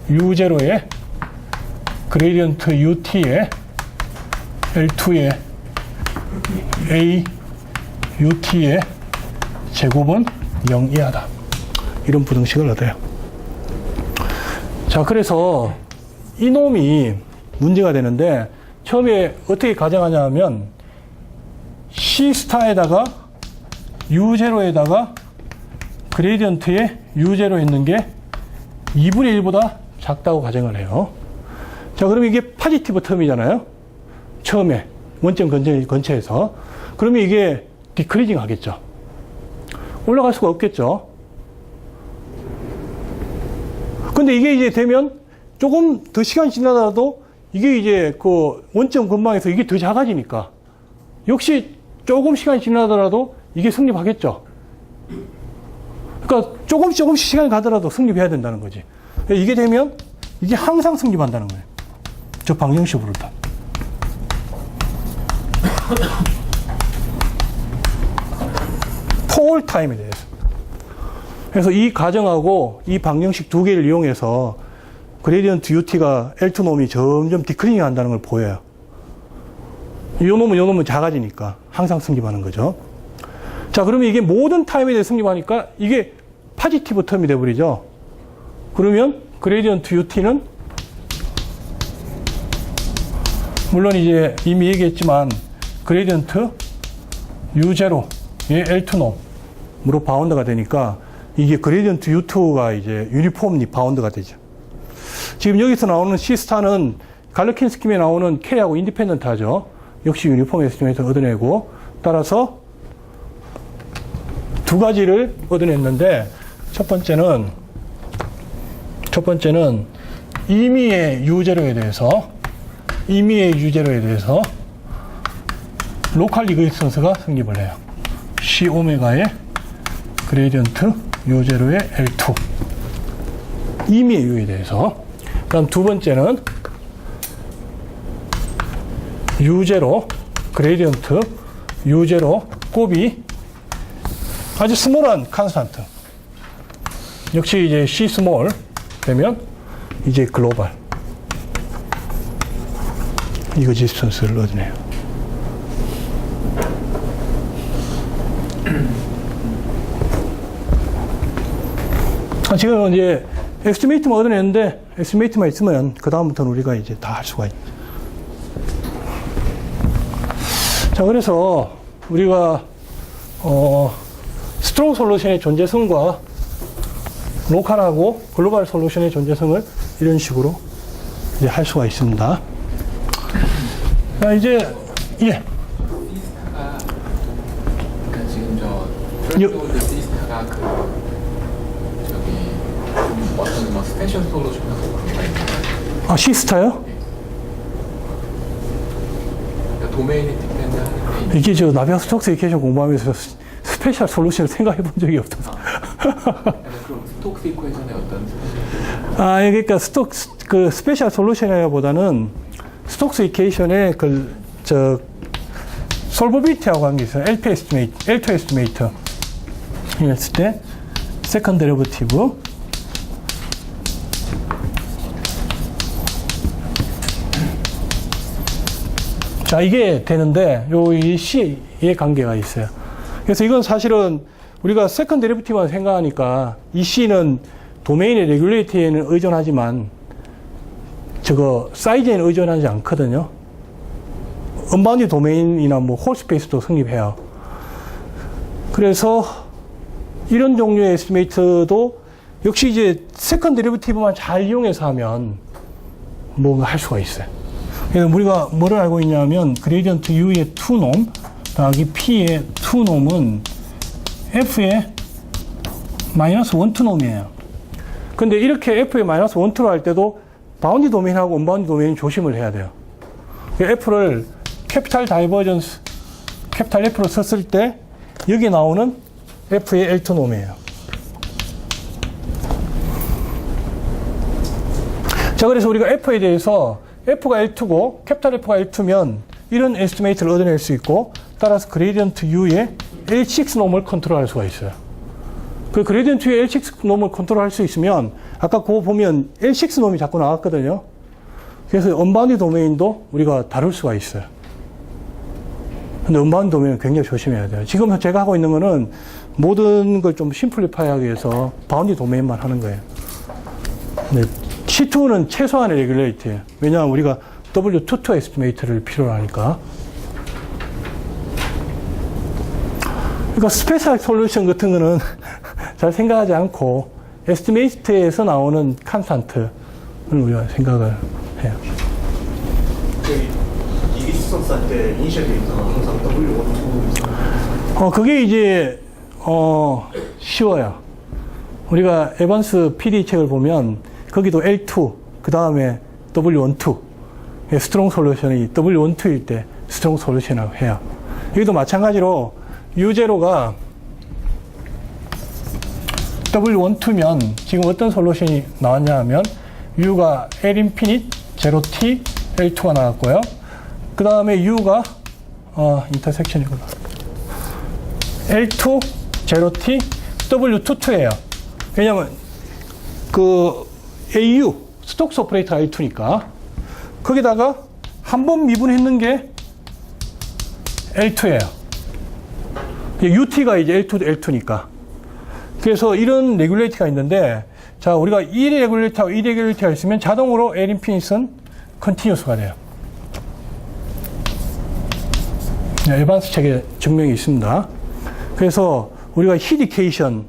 U0의 그레디언트 UT의 L2의 A UT의 제곱은 0 이하다. 이런 부등식을 얻어요. 자, 그래서 이놈이 문제가 되는데 처음에 어떻게 가정하냐 하면 C 스타에다가 U0에다가 그레디언트에 U0 있는 게 2분의 1보다 작다고 가정을 해요. 자, 그러면 이게 파지티브 텀이잖아요. 처음에 원점 근처에서. 그러면 이게 디크리징 하겠죠. 올라갈 수가 없겠죠. 근데 이게 이제 되면 조금 더 시간이 지나더라도 이게 이제 그 원점 근방에서 이게 더 작아지니까 역시 조금 시간이 지나더라도 이게 성립하겠죠. 그러니까 조금씩 시간이 가더라도 성립해야 된다는 거지. 이게 되면 이게 항상 성립한다는 거예요. 저 방정식으로도. 폴 타임에 대해서. 그래서 이 가정하고 이 방정식 두 개를 이용해서 그레디언트 UT가 L2 놈이 점점 디크리징 한다는 걸 보여요. 요 놈은 작아지니까 항상 성립하는 거죠. 자, 그러면 이게 모든 타임에 대해 성립하니까 이게 파지티브 텀이 돼버리죠. 그러면 그레디언트 UT는 물론 이제 이미 얘기했지만 그레디언트 U0의 L2 놈으로 바운드가 되니까 이게 그레디언트 U2가 이제 유니폼리 바운드가 되죠. 지금 여기서 나오는 C스타는 갈르킨 스킴에 나오는 K하고 인디펜던트 하죠. 역시 유니폼 에스티메이터 얻어내고 따라서 두 가지를 얻어냈는데 첫 번째는 임의의 U0에 대해서 로컬 이그지스턴스가 성립을 해요. C 오메가의 그레디언트 U0의 L2 임의의 U에 대해서. 그다음 두 번째는 U0 그레디언트 U0 곱이 아주 스몰한 콘스턴트 역시 이제 C 스몰 되면 이제 글로벌 이그지스턴스를 얻으네요. 지금 이제 에스티메이트만 얻어냈는데 에스티메이트만 있으면 그 다음부터는 우리가 이제 다 할 수가 있죠. 자, 그래서 우리가 스트롱 솔루션의 존재성과 로컬하고 글로벌 솔루션의 존재성을 이런 식으로 이제 할 수가 있습니다. 자, 이제, 예. 시스타가 그러니까 지금 트레스홀드 시스타가 저기 어떤 뭐 스페셜 솔루션하고 그런 거 있나요? 아, 시스타요? 그러니까 도메인에 디펜드 하는데 이게 저 나비아 스톡스 이케이션 공부하면서 스페셜 솔루션을 생각해 본 적이 없어서. 그럼 스톡스 이퀘이션의 어떤 스페셜 아, 그러니까 그 스페셜 솔루션보다는 스톡스 이케이션의 솔버비티하고 한 게 있어요. LP 에스티메이트, L2 에스티메이트. 이랬을 때, 세컨드 데리버티브. 자, 이게 되는데, 이 C의 관계가 있어요. 그래서 이건 사실은 우리가 세컨드 데리버티브만 생각하니까 이 C는 도메인의 레귤레이티에는 의존하지만 저거 사이즈에는 의존하지 않거든요. 언바운드 도메인이나 뭐 홀스페이스도 성립해요. 그래서 이런 종류의 에스티메이트도 역시 이제 세컨드 데리버티브만 잘 이용해서 하면 뭔가 할 수가 있어요. 그래서 우리가 뭐를 알고 있냐면 그레디언트 U의 2놈 더하기 P의 2놈은 F의 마이너스 1, 2놈이에요. 근데 이렇게 F의 마이너스 1, 2로 할 때도 바운드 도메인하고 언바운드 도메인 조심을 해야 돼요. F를 캐피탈 다이버전스, 캐피탈 F로 썼을 때 여기 나오는 F의 L2 놈이에요. 자, 그래서 우리가 F에 대해서 F가 L2고 캐피탈 F가 L2면 이런 에스티메이트를 얻어낼 수 있고 따라서 그레디언트 U의 L6 놈을 컨트롤할 수가 있어요. 그 그레디언트 U의 L6 놈을 컨트롤할 수 있으면 아까 그거 보면 L6 놈이 자꾸 나왔거든요. 그래서 언바운드 도메인도 우리가 다룰 수가 있어요. 근데 언바운드 도메인은 굉장히 조심해야 돼요. 지금 제가 하고 있는 거는 모든 걸 좀 심플리파이하기 위해서 바운드 도메인만 하는 거예요. 근데 C2는 최소한의 레귤레이트예요. 왜냐하면 우리가 W22 에스티메이트를 필요로 하니까. 그러니까 스페셜 솔루션 같은 거는 잘 생각하지 않고 에스티메이트에서 나오는 컨스탄트를 우리가 생각을 해요. 이기수석사 때 이니셜 데이터가 항상 W1, 그게 이제 쉬워요. 우리가 에반스 PD 책을 보면 거기도 L2, 그 다음에 W12. 스트롱 솔루션이 W12일 때 스트롱 솔루션이라고 해요. 여기도 마찬가지로 U0가 W12면 지금 어떤 솔루션이 나왔냐 하면 U가 L 인피니트, 0T, L2가 나왔고요. 그 다음에 U가 인터섹션이구나. L2, 0T, W22예요. 왜냐면 그 AU, 스톡스 오퍼레이터 I2니까 거기다가 한 번 미분했는 게 L2예요. UT가 이제 L2, L2니까. 그래서 이런 레귤레이터가 있는데, 자, 우리가 이 레귤레이터하고 이 레귤레이터가 있으면 자동으로 L 인피니트는 컨티뉴스가 돼요. 에반스 책에 증명이 있습니다. 그래서 우리가 히디케이션의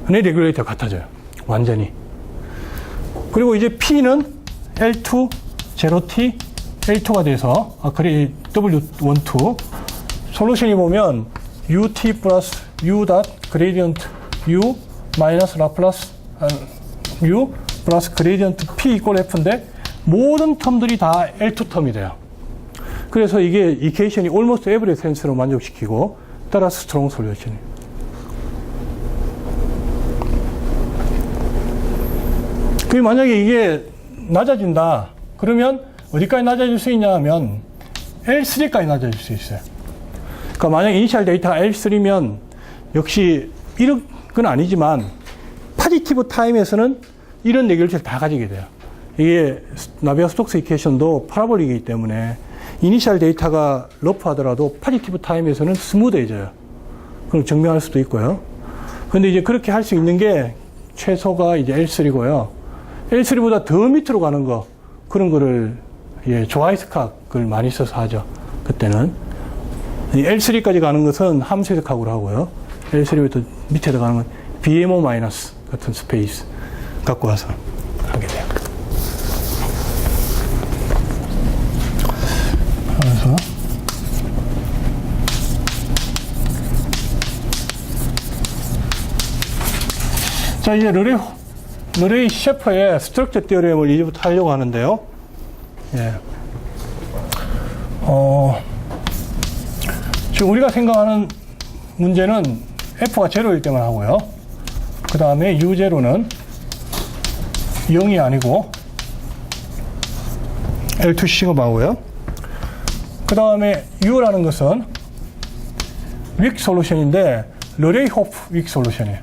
레귤레이터가 같아져요. 완전히. 그리고 이제 P는 L2, 0T, L2가 돼서, 그래, W12. 솔루션이 보면 UT 플러스 U 닷 그레디언트 U 마이너스 라플라스 U 플러스 그레디언트 P 이꼴 F인데 모든 텀들이 다 L2 텀이 돼요. 그래서 이게 이케이션이 almost every sense로 만족시키고 따라서 스트롱 솔루션이에요. 그게 만약에 이게 낮아진다 그러면 어디까지 낮아질 수 있냐 하면 L3까지 낮아질 수 있어요. 그러니까 만약 이니셜 데이터가 L3면 역시 이런 건 아니지만 포지티브 타임에서는 이런 레귤레이터를 다 가지게 돼요. 이게 나비아 스톡스 이퀘이션도 파라볼이기 때문에 이니셜 데이터가 러프하더라도 포지티브 타임에서는 스무드해져요. 그럼 증명할 수도 있고요. 근데 이제 그렇게 할 수 있는 게 최소가 이제 L3고요. L3보다 더 밑으로 가는 거 그런 거를 조하이스캅을 많이 써서 하죠. 그때는 L3까지 가는 것은 함수해석학으로 하고요. L3부터 밑에 들어가는 건 BMO 마이너스 같은 스페이스 갖고 와서 하게 돼요. 자, 이제 르레이 셰퍼의 스트럭처 티어렘을 이제부터 하려고 하는데요. 예. 지금 우리가 생각하는 문제는 F가 0일 때만 하고요. 그 다음에 U0는 0이 아니고 L2 시그마고요. 그 다음에 U라는 것은 윅 솔루션인데 르레이 호프 윅 솔루션이에요.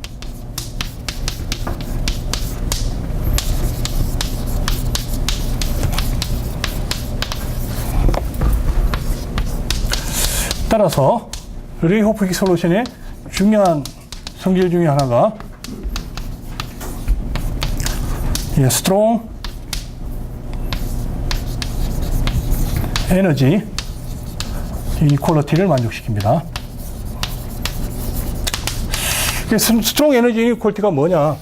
따라서 르레이 호프 윅 솔루션의 중요한 성질 중에 하나가 스트롱 에너지 이퀄리티를 만족시킵니다. 스트롱 에너지 이퀄리티가 뭐냐?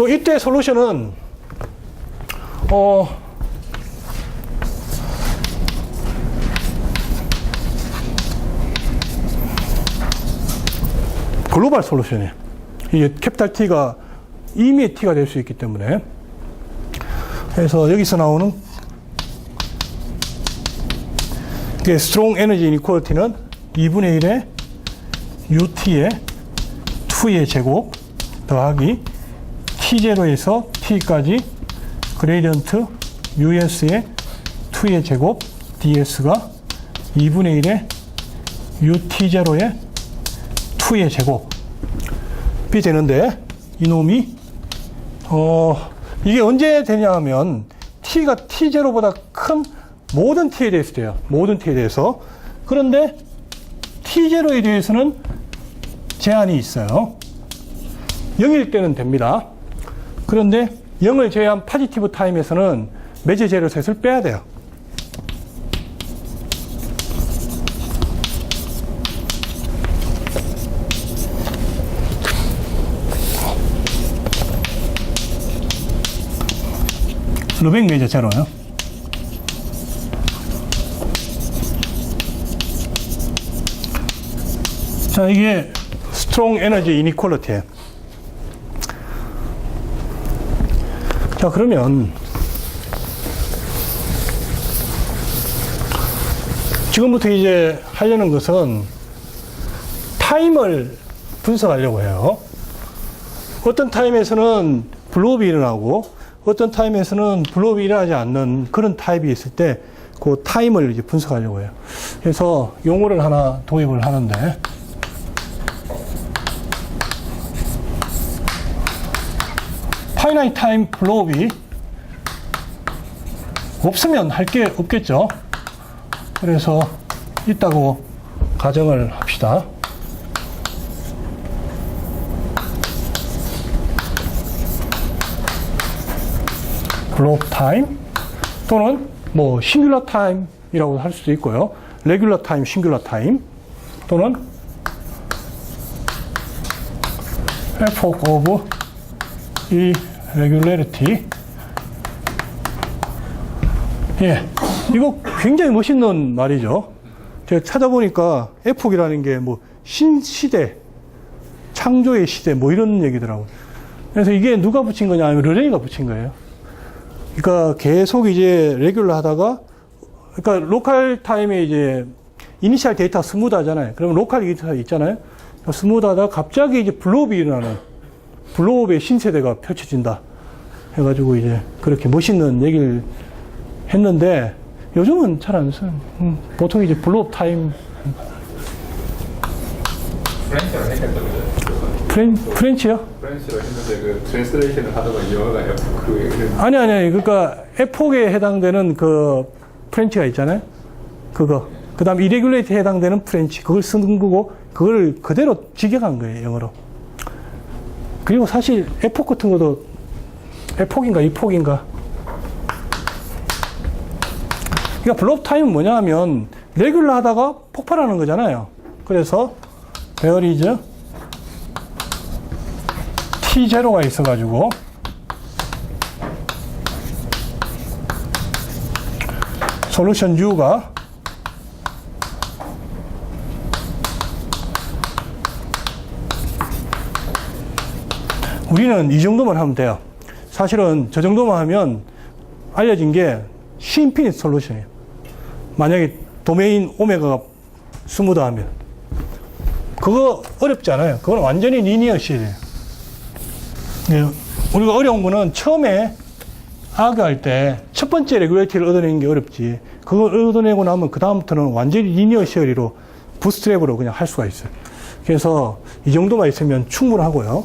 이때 솔루션은 글로벌 솔루션이에요. 이게 캐피탈 T가 임의의 T가 될 수 있기 때문에. 그래서 여기서 나오는 스트롱 에너지 이퀄리티는 2분의 1의 UT의 2의 제곱 더하기 T0에서 T까지 그레이디언트 US의 2의 제곱 DS가 2분의 1의 UT0의 2의 제곱이 되는데, 이놈이 이게 언제 되냐 하면 T가 T0보다 큰 모든 T에 대해서 돼요. 모든 T에 대해서. 그런데 T0에 대해서는 제한이 있어요. 0일 때는 됩니다. 그런데 0을 제외한 포지티브 타임에서는 매제 제로 셋을 빼야 돼요. 르벡 매제 제로요. 자, 이게 스트롱 에너지 이니퀄리티예요. 자, 그러면 지금부터 이제 하려는 것은 타임을 분석하려고 해요. 어떤 타임에서는 블로업이 일어나고 어떤 타임에서는 블로업이 일어나지 않는 그런 타입이 있을 때 그 타임을 이제 분석하려고 해요. 그래서 용어를 하나 도입을 하는데, 파이나이트 타임 블로업이 없으면 할 게 없겠죠. 그래서 있다고 가정을 합시다. 블로업 타임 또는 뭐 싱귤러 타임이라고 할 수도 있고요. 레귤러 타임, 싱귤러 타임 또는 epoch of irregularity. 예, 이거 굉장히 멋있는 말이죠. 제가 찾아보니까 에폭이라는 게 뭐 신시대, 창조의 시대 뭐 이런 얘기더라고요. 그래서 이게 누가 붙인 거냐 하면 르레이가 붙인 거예요. 그러니까 계속 이제 레귤러 하다가, 그러니까 로컬 타임에 이제 이니셜 데이터가 스무드하잖아요. 그러면 로컬 데이터가 있잖아요. 스무드하다가 갑자기 이제 블로업이 일어나는, 블로업의 신세대가 펼쳐진다 해가지고 이제 그렇게 멋있는 얘기를 했는데, 요즘은 잘 안 써요. 보통 이제 블로업 타임. 프렌치로 했겠죠, 프렌치요? 프렌치로 했는데 그 트랜스레이션을 하다가 영어가 아니. 그러니까 에폭에 해당되는 그 프렌치가 있잖아요. 그거. 그 다음 이레귤레이트에 해당되는 프렌치. 그걸 쓰는 거고, 그걸 그대로 직역한 거예요, 영어로. 그리고 사실 에폭 같은 것도 에폭인가 이폭인가. 그러니까 블로업 타임은 뭐냐 하면 레귤러 하다가 폭발하는 거잖아요. 그래서 there is T0가 있어가지고 솔루션 U가 우리는 이 정도만 하면 돼요. 사실은 저 정도만 하면 알려진 게 시인피니트 솔루션이에요. 만약에 도메인 오메가가 스무드하면. 그거 어렵지 않아요. 그건 완전히 리니어 실이에요. 우리가 어려운 거는 처음에 아그할 때 첫 번째 레귤레이티를 얻어내는 게 어렵지. 그걸 얻어내고 나면 그 다음부터는 완전히 리니어 시어리로 부스트랩으로 그냥 할 수가 있어요. 그래서 이 정도만 있으면 충분하고요.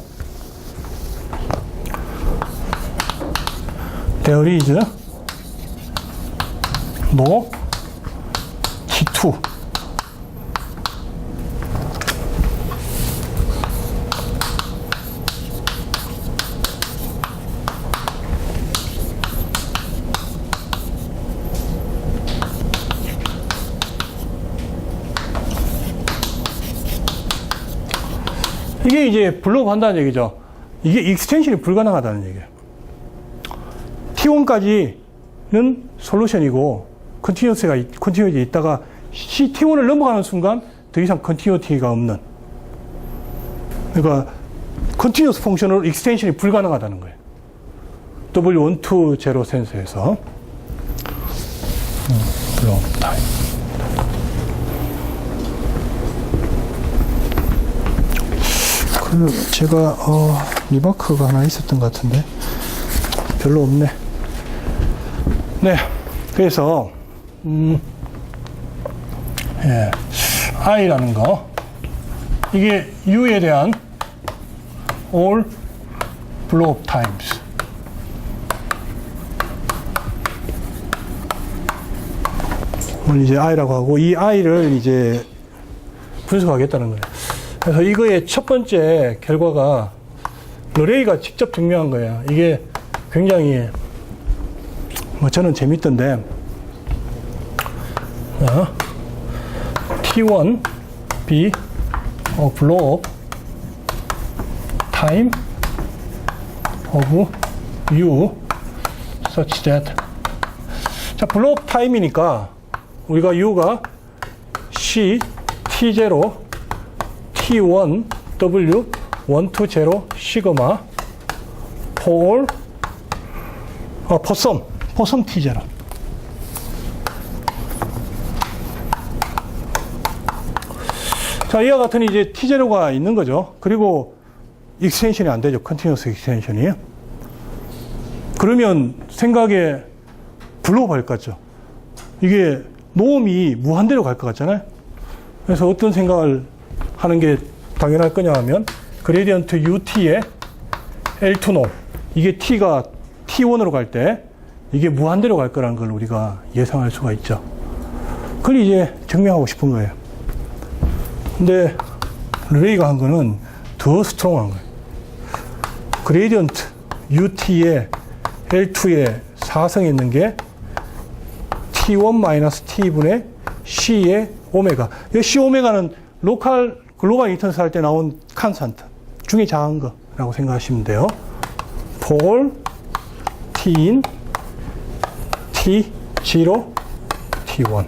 There is no T2. 이게 이제 블로업 한다는 얘기죠. 이게 익스텐션이 불가능하다는 얘기예요. T1까지는 솔루션이고, 컨티뉴티 있다가 T1을 넘어가는 순간 더 이상 컨티뉴티가 없는. 그러니까, 컨티뉴스 펑션으로 익스텐션이 불가능하다는 거예요. W120 센서에서. 블로업 타임. 제가 리마크가 하나 있었던 것 같은데 별로 없네. 네, 그래서 예, I라는 거 이게 U에 대한 all blow-up times. 오늘 이제 I라고 하고 이 I를 이제 분석하겠다는 거예요. 그래서 이거의 첫 번째 결과가 르레이가 직접 증명한 거예요. 이게 굉장히 저는 재밌던데 T1 B blow up time of U such that 자 blow up time이니까 우리가 U가 C T0 T1 W 120 시그마 for 포섬 T0 자 이와 같은 이제 T0가 있는 거죠. 그리고 익스텐션이 안 되죠. 컨티뉴어스 익스텐션이. 그러면 생각에 블로우 할 것 같죠. 이게 노음이 무한대로 갈 것 같잖아요. 그래서 어떤 생각을 하는 게 당연할 거냐 하면 그레디언트 UT의 L2 노 이게 T가 T1으로 갈 때 이게 무한대로 갈 거라는 걸 우리가 예상할 수가 있죠. 그걸 이제 증명하고 싶은 거예요. 근데 르레이가 한 거는 더 스트롱한 거예요. 그레디언트 UT의 L2의 사성에 있는 게 T1-T분의 C의 오메가. 이 C 오메가는 글로벌 인턴스 할 때 나온 칸스탄트 중에 작은 거라고 생각하시면 돼요. for T인 T0 T1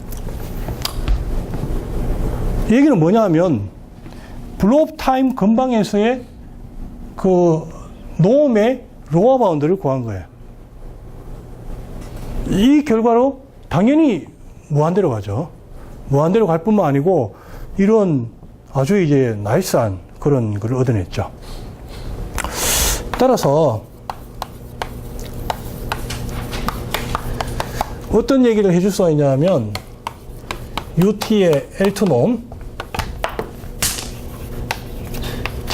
이 얘기는 뭐냐 하면 블로업 타임 근방에서의 그 노음의 로어 바운드를 구한 거예요. 이 결과로 당연히 무한대로 가죠. 무한대로 갈 뿐만 아니고 이런 아주 이제 나이스한 그런 걸 얻어냈죠. 따라서 어떤 얘기를 해줄 수가 있냐면 UT의 L2 노음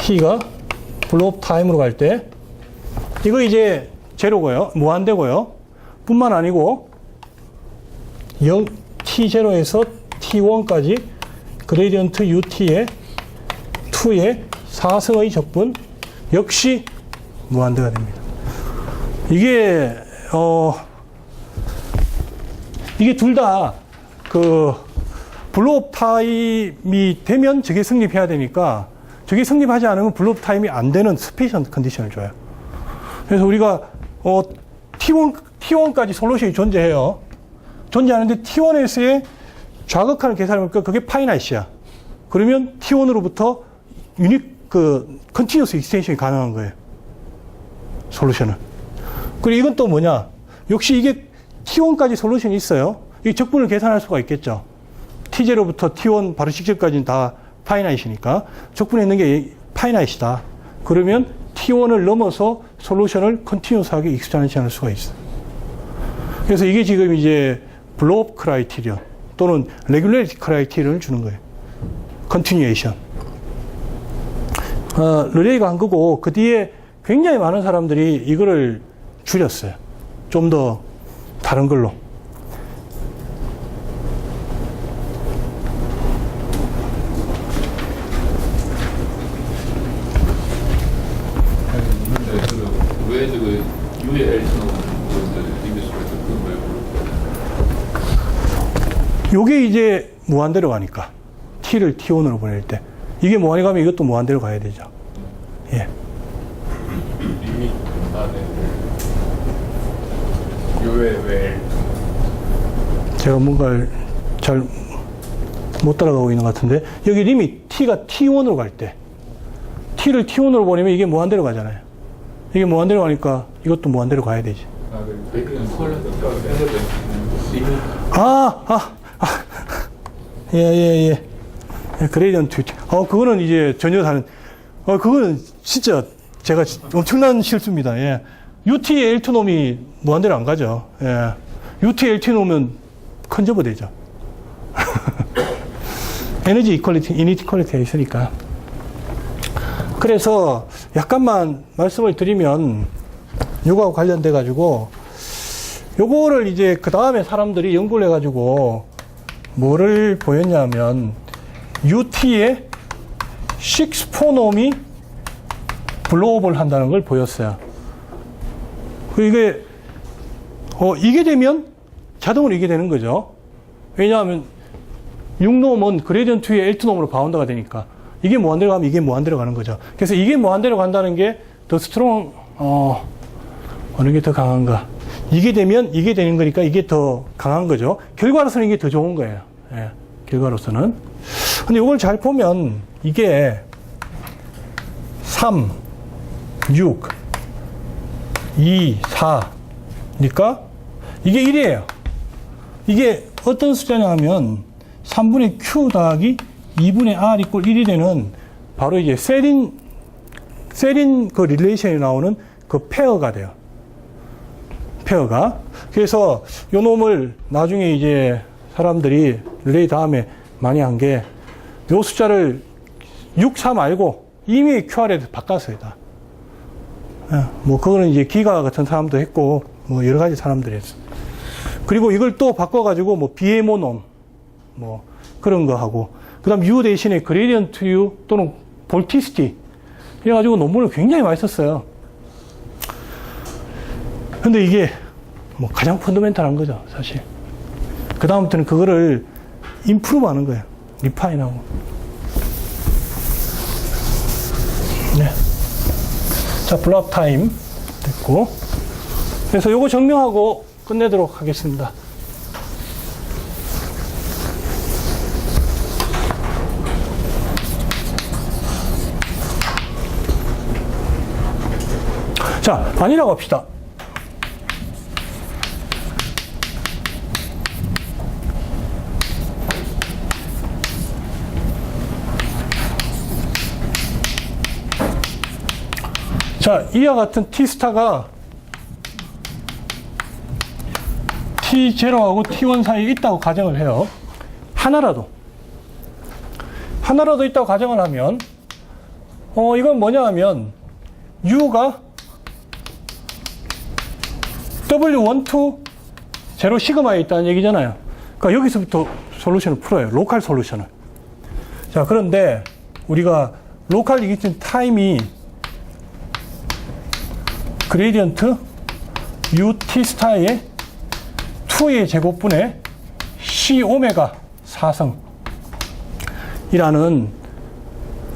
T가 블로업 타임으로 갈 때 이거 이제 제로고요. 무한대고요. 뿐만 아니고 T0에서 T1까지 그레디언트 UT의 2의 4승의 적분 역시 무한대가 됩니다. 이게 이게 둘 다 그 블로업 타임이 되면 저게 성립해야 되니까 저게 성립하지 않으면 블로업 타임이 안 되는 스페이션 컨디션을 줘요. 그래서 우리가 T1까지 솔루션이 존재해요. 존재하는데 T1에서의 좌극한을 계산해 보니까 그게 파이나이트야. 그러면 T1으로부터 컨티뉴어스 익스텐션이 가능한 거예요. 솔루션을. 그리고 이건 또 뭐냐? 역시 이게 T1까지 솔루션이 있어요. 이 적분을 계산할 수가 있겠죠. T0부터 T1 바로 직접까지는 다 파이나이트니까 적분에 있는 게 파이나이트다. 그러면 T1을 넘어서 솔루션을 컨티뉴스하게 익스포넨셜 할 수가 있어요. 그래서 이게 지금 이제 블로업 크라이테리언 또는 레귤레이티 크라이테리언을 주는 거예요. 컨티뉴에이션. 르레이가 한 거고 그 뒤에 굉장히 많은 사람들이 이거를 줄였어요. 좀 더 다른 걸로. 왜 UAL 리미스로 그런 거예요? 요게 이제 무한대로 가니까 T를 T1으로 보낼 때 이게 무한이 가면 이것도 무한대로 가야 되죠. 예. 리밋 안에 UAL 제가 뭔가를 잘 못 따라가고 있는 것 같은데 여기 리밋 T가 T1으로 갈 때 T를 T1으로 보내면 이게 무한대로 가잖아요. 이게 무한대로 가니까 이것도 무한대로 가야 되지. 베이크는 컬러가 리밋 예. 그레이디언트. 그거는 이제 전혀 다른, 그거는 진짜 제가 엄청난 실수입니다. 예. UT L2 놈이 무한대로 안 가죠. 예. UT L2 놓으면 컨저버 되죠. 에너지 이퀄리티, 이니퀄리티가 있으니까. 그래서 약간만 말씀을 드리면 요거하고 관련돼 가지고 요거를 이제 그 다음에 사람들이 연구를 해 가지고 뭐를 보였냐면 UT의 6포놈이 블로업을 한다는 걸 보였어요. 이게 되면 자동으로 이게 되는 거죠. 왜냐하면 6놈은 그레디언트의 L2놈으로 바운드가 되니까 이게 무한대로 가면 이게 무한대로 가는 거죠. 그래서 이게 무한대로 간다는 게 더 스트롱, 어느 게 더 강한가. 이게 되면 이게 되는 거니까 이게 더 강한 거죠. 결과로서는 이게 더 좋은 거예요. 예, 결과로서는. 근데 이걸 잘 보면 이게 3, 6, 2, 4니까 이게 1이에요. 이게 어떤 숫자냐 하면 3분의 Q 더하기 2분의 R 이꼴 1이 되는 바로 이제 셀인 그 릴레이션이 나오는 그 페어가 돼요. 페어가. 그래서 요 놈을 나중에 이제 사람들이 릴레이 다음에 많이 한 게 요 숫자를 6, 4 말고 이미 QR에 바꿨어요, 다. 뭐, 그거는 이제 기가 같은 사람도 했고, 뭐, 여러 가지 사람들이 했어요. 그리고 이걸 또 바꿔가지고, 뭐, BMO 놈, 뭐, 그런 거 하고, 그 다음 U 대신에 그레디언트 U 또는 볼티시티. 이래가지고 논문을 굉장히 많이 썼어요. 근데 이게, 뭐, 가장 펀더멘탈한 거죠, 사실. 그 다음부터는 그거를 임프루브 하는 거예요. 리파인하고. 네. 자, 블랍 타임 됐고. 그래서 요거 증명하고 끝내도록 하겠습니다. 자, 바니라고 합시다. 자, 이와 같은 T스타가 T0하고 T1 사이에 있다고 가정을 해요. 하나라도 있다고 가정을 하면, 이건 뭐냐 하면, U가 W12 제로 시그마에 있다는 얘기잖아요. 그러니까 여기서부터 솔루션을 풀어요. 로컬 솔루션을. 자, 그런데 우리가 로컬 이기튼 타임이 그레디언트 UT 스타의 2의 제곱분의 C 오메가 4성 이라는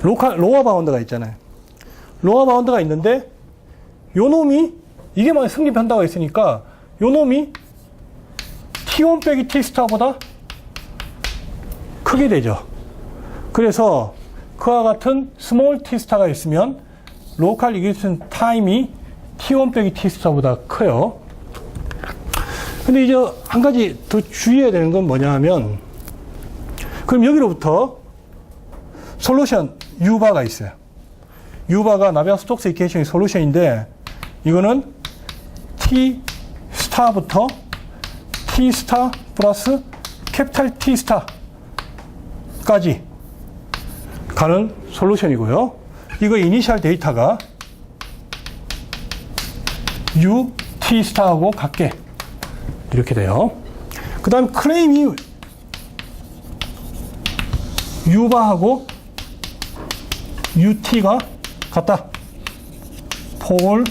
로어 바운드가 있잖아요. 로어 바운드가 있는데 요 놈이 이게 만약 성립한다고 했으니까 요 놈이 T1 빼기 T 스타보다 크게 되죠. 그래서 그와 같은 스몰 T 스타가 있으면 로컬 이기슨 타임이 T1 빼기 T스타보다 커요. 근데 이제 한 가지 더 주의해야 되는 건 뭐냐 하면, 그럼 여기로부터 솔루션 U바가 있어요. U바가 나비아-스톡스 이퀘이션의 솔루션인데, 이거는 T 스타부터 T 스타 플러스 캐피탈 T 스타까지 가는 솔루션이고요. 이거 이니셜 데이터가 U, T 스타하고 같게 이렇게 돼요. 그 다음 클레임이 U바하고 UT가 같다. for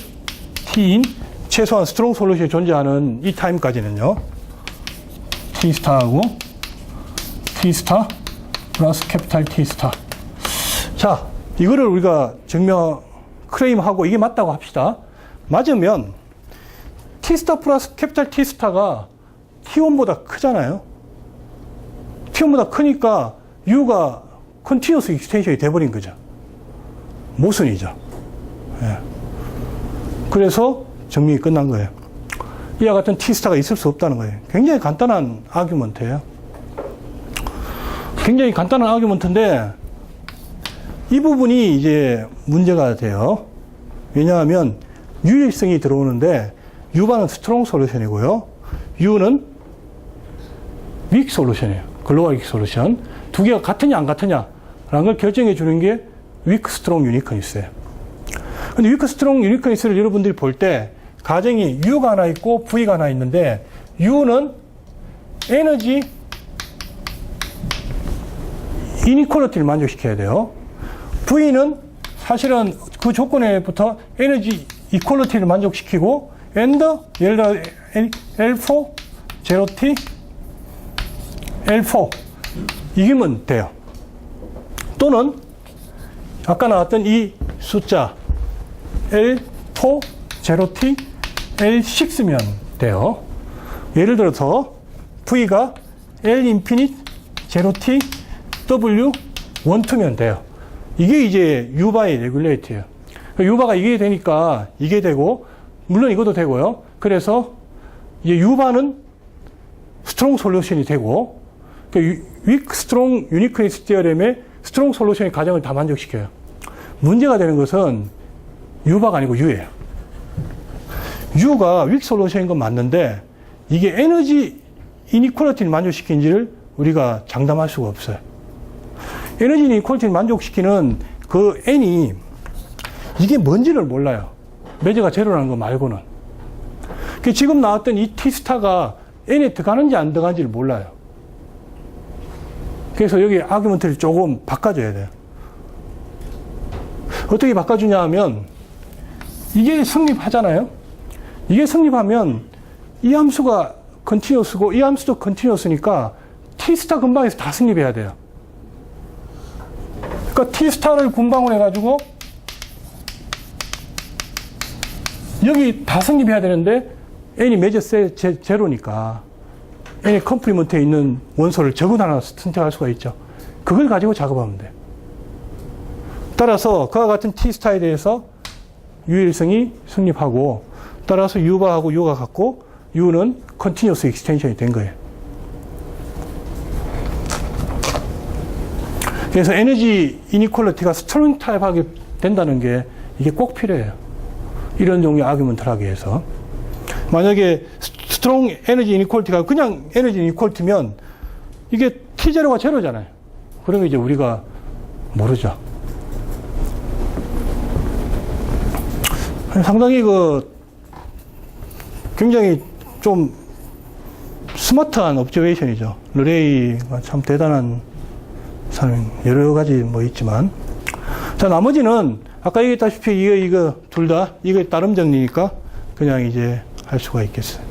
T인 최소한 스트롱 솔루션이 존재하는 이 타임까지는요. T 스타하고 T 스타 플러스 캐피탈 T 스타. 자, 이거를 우리가 증명 클레임하고 이게 맞다고 합시다. 맞으면 T 스타 플러스 캐피탈 T 스타가 T1보다 크잖아요. T1보다 크니까 U가 컨티뉴어스 익스텐션이 돼버린 거죠. 모순이죠. 예. 그래서 증명이 끝난 거예요. 이와 같은 T스타가 있을 수 없다는 거예요. 굉장히 간단한 아규먼트예요. 굉장히 간단한 아규먼트인데 이 부분이 이제 문제가 돼요. 왜냐하면 유일성이 들어오는데 U바는 스트롱 솔루션이고요. U는 윅 솔루션이에요. 글로벌 윅 솔루션. 두 개가 같으냐 안 같으냐라는 걸 결정해 주는 게 위크 스트롱 유니크니스예요. 근데 위크 스트롱 유니크니스를 여러분들이 볼 때 가정이 U가 하나 있고 V가 하나 있는데 U는 에너지 이니퀄리티를 만족시켜야 돼요. V는 사실은 그 조건에부터 에너지 이퀄리티를 만족시키고 and 예를 들어 L4, 0T, L4 이기면 돼요. 또는 아까 나왔던 이 숫자 L4, 0T, L6면 돼요. 예를 들어서 V가 L 인피니트, 0T, W, 1, 2면 돼요. 이게 이제 U바의 레귤레이트예요. U바가 이게 되니까 이게 되고, 물론 이것도 되고요. 그래서 이제 U바는 스트롱 솔루션이 되고, 윅 스트롱 유니크니스 티어렘의 스트롱 솔루션의 가정을 다 만족시켜요. 문제가 되는 것은 U바가 아니고 U예요. U가 윅 솔루션인 건 맞는데 이게 에너지 이니퀄리티를 만족시키는지를 우리가 장담할 수가 없어요. 에너지 이니퀄리티를 만족시키는 그 N이 이게 뭔지를 몰라요. 매저가 제로라는 거 말고는. 지금 나왔던 이 T스타가 N에 들어가는지 안 들어가는지를 몰라요. 그래서 여기 아규먼트를 조금 바꿔줘야 돼요. 어떻게 바꿔주냐 하면 이게 성립하잖아요. 이게 성립하면 이 함수가 컨티뉴어스고 이 함수도 컨티뉴어스니까 T스타 근방에서 다 성립해야 돼요. 그러니까 T스타를 분방을 해가지고 여기 다 성립해야 되는데 N이 매저 제로니까 N의 컴플리먼트에 있는 원소를 적은 하나 선택할 수가 있죠. 그걸 가지고 작업하면 돼요. 따라서 그와 같은 T스타에 대해서 유일성이 성립하고 따라서 U바하고 U가 같고 U는 컨티뉴어스 익스텐션이 된 거예요. 그래서 에너지 이니퀄리티가 스트롱 타입하게 된다는 게 이게 꼭 필요해요. 이런 종류의 아규먼트를 하기 위해서. 만약에 스트롱 에너지 이니퀄리티가 그냥 에너지 이니퀄리티면 이게 T0가 제로잖아요. 그러면 이제 우리가 모르죠. 상당히 굉장히 좀 스마트한 observation이죠. 르레이가 참 대단한 사람이 여러 가지 있지만. 자, 나머지는 아까 얘기했다시피 이거 둘 다 이거 따름 정리니까 그냥 이제 할 수가 있겠어요.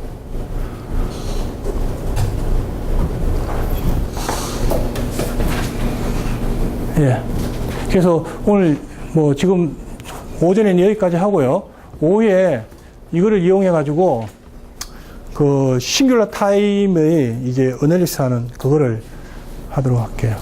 예. 그래서 오늘 지금 오전에는 여기까지 하고요. 오후에 이거를 이용해가지고 싱귤러 타임의 이제 어널리스 하는 그거를 하도록 할게요.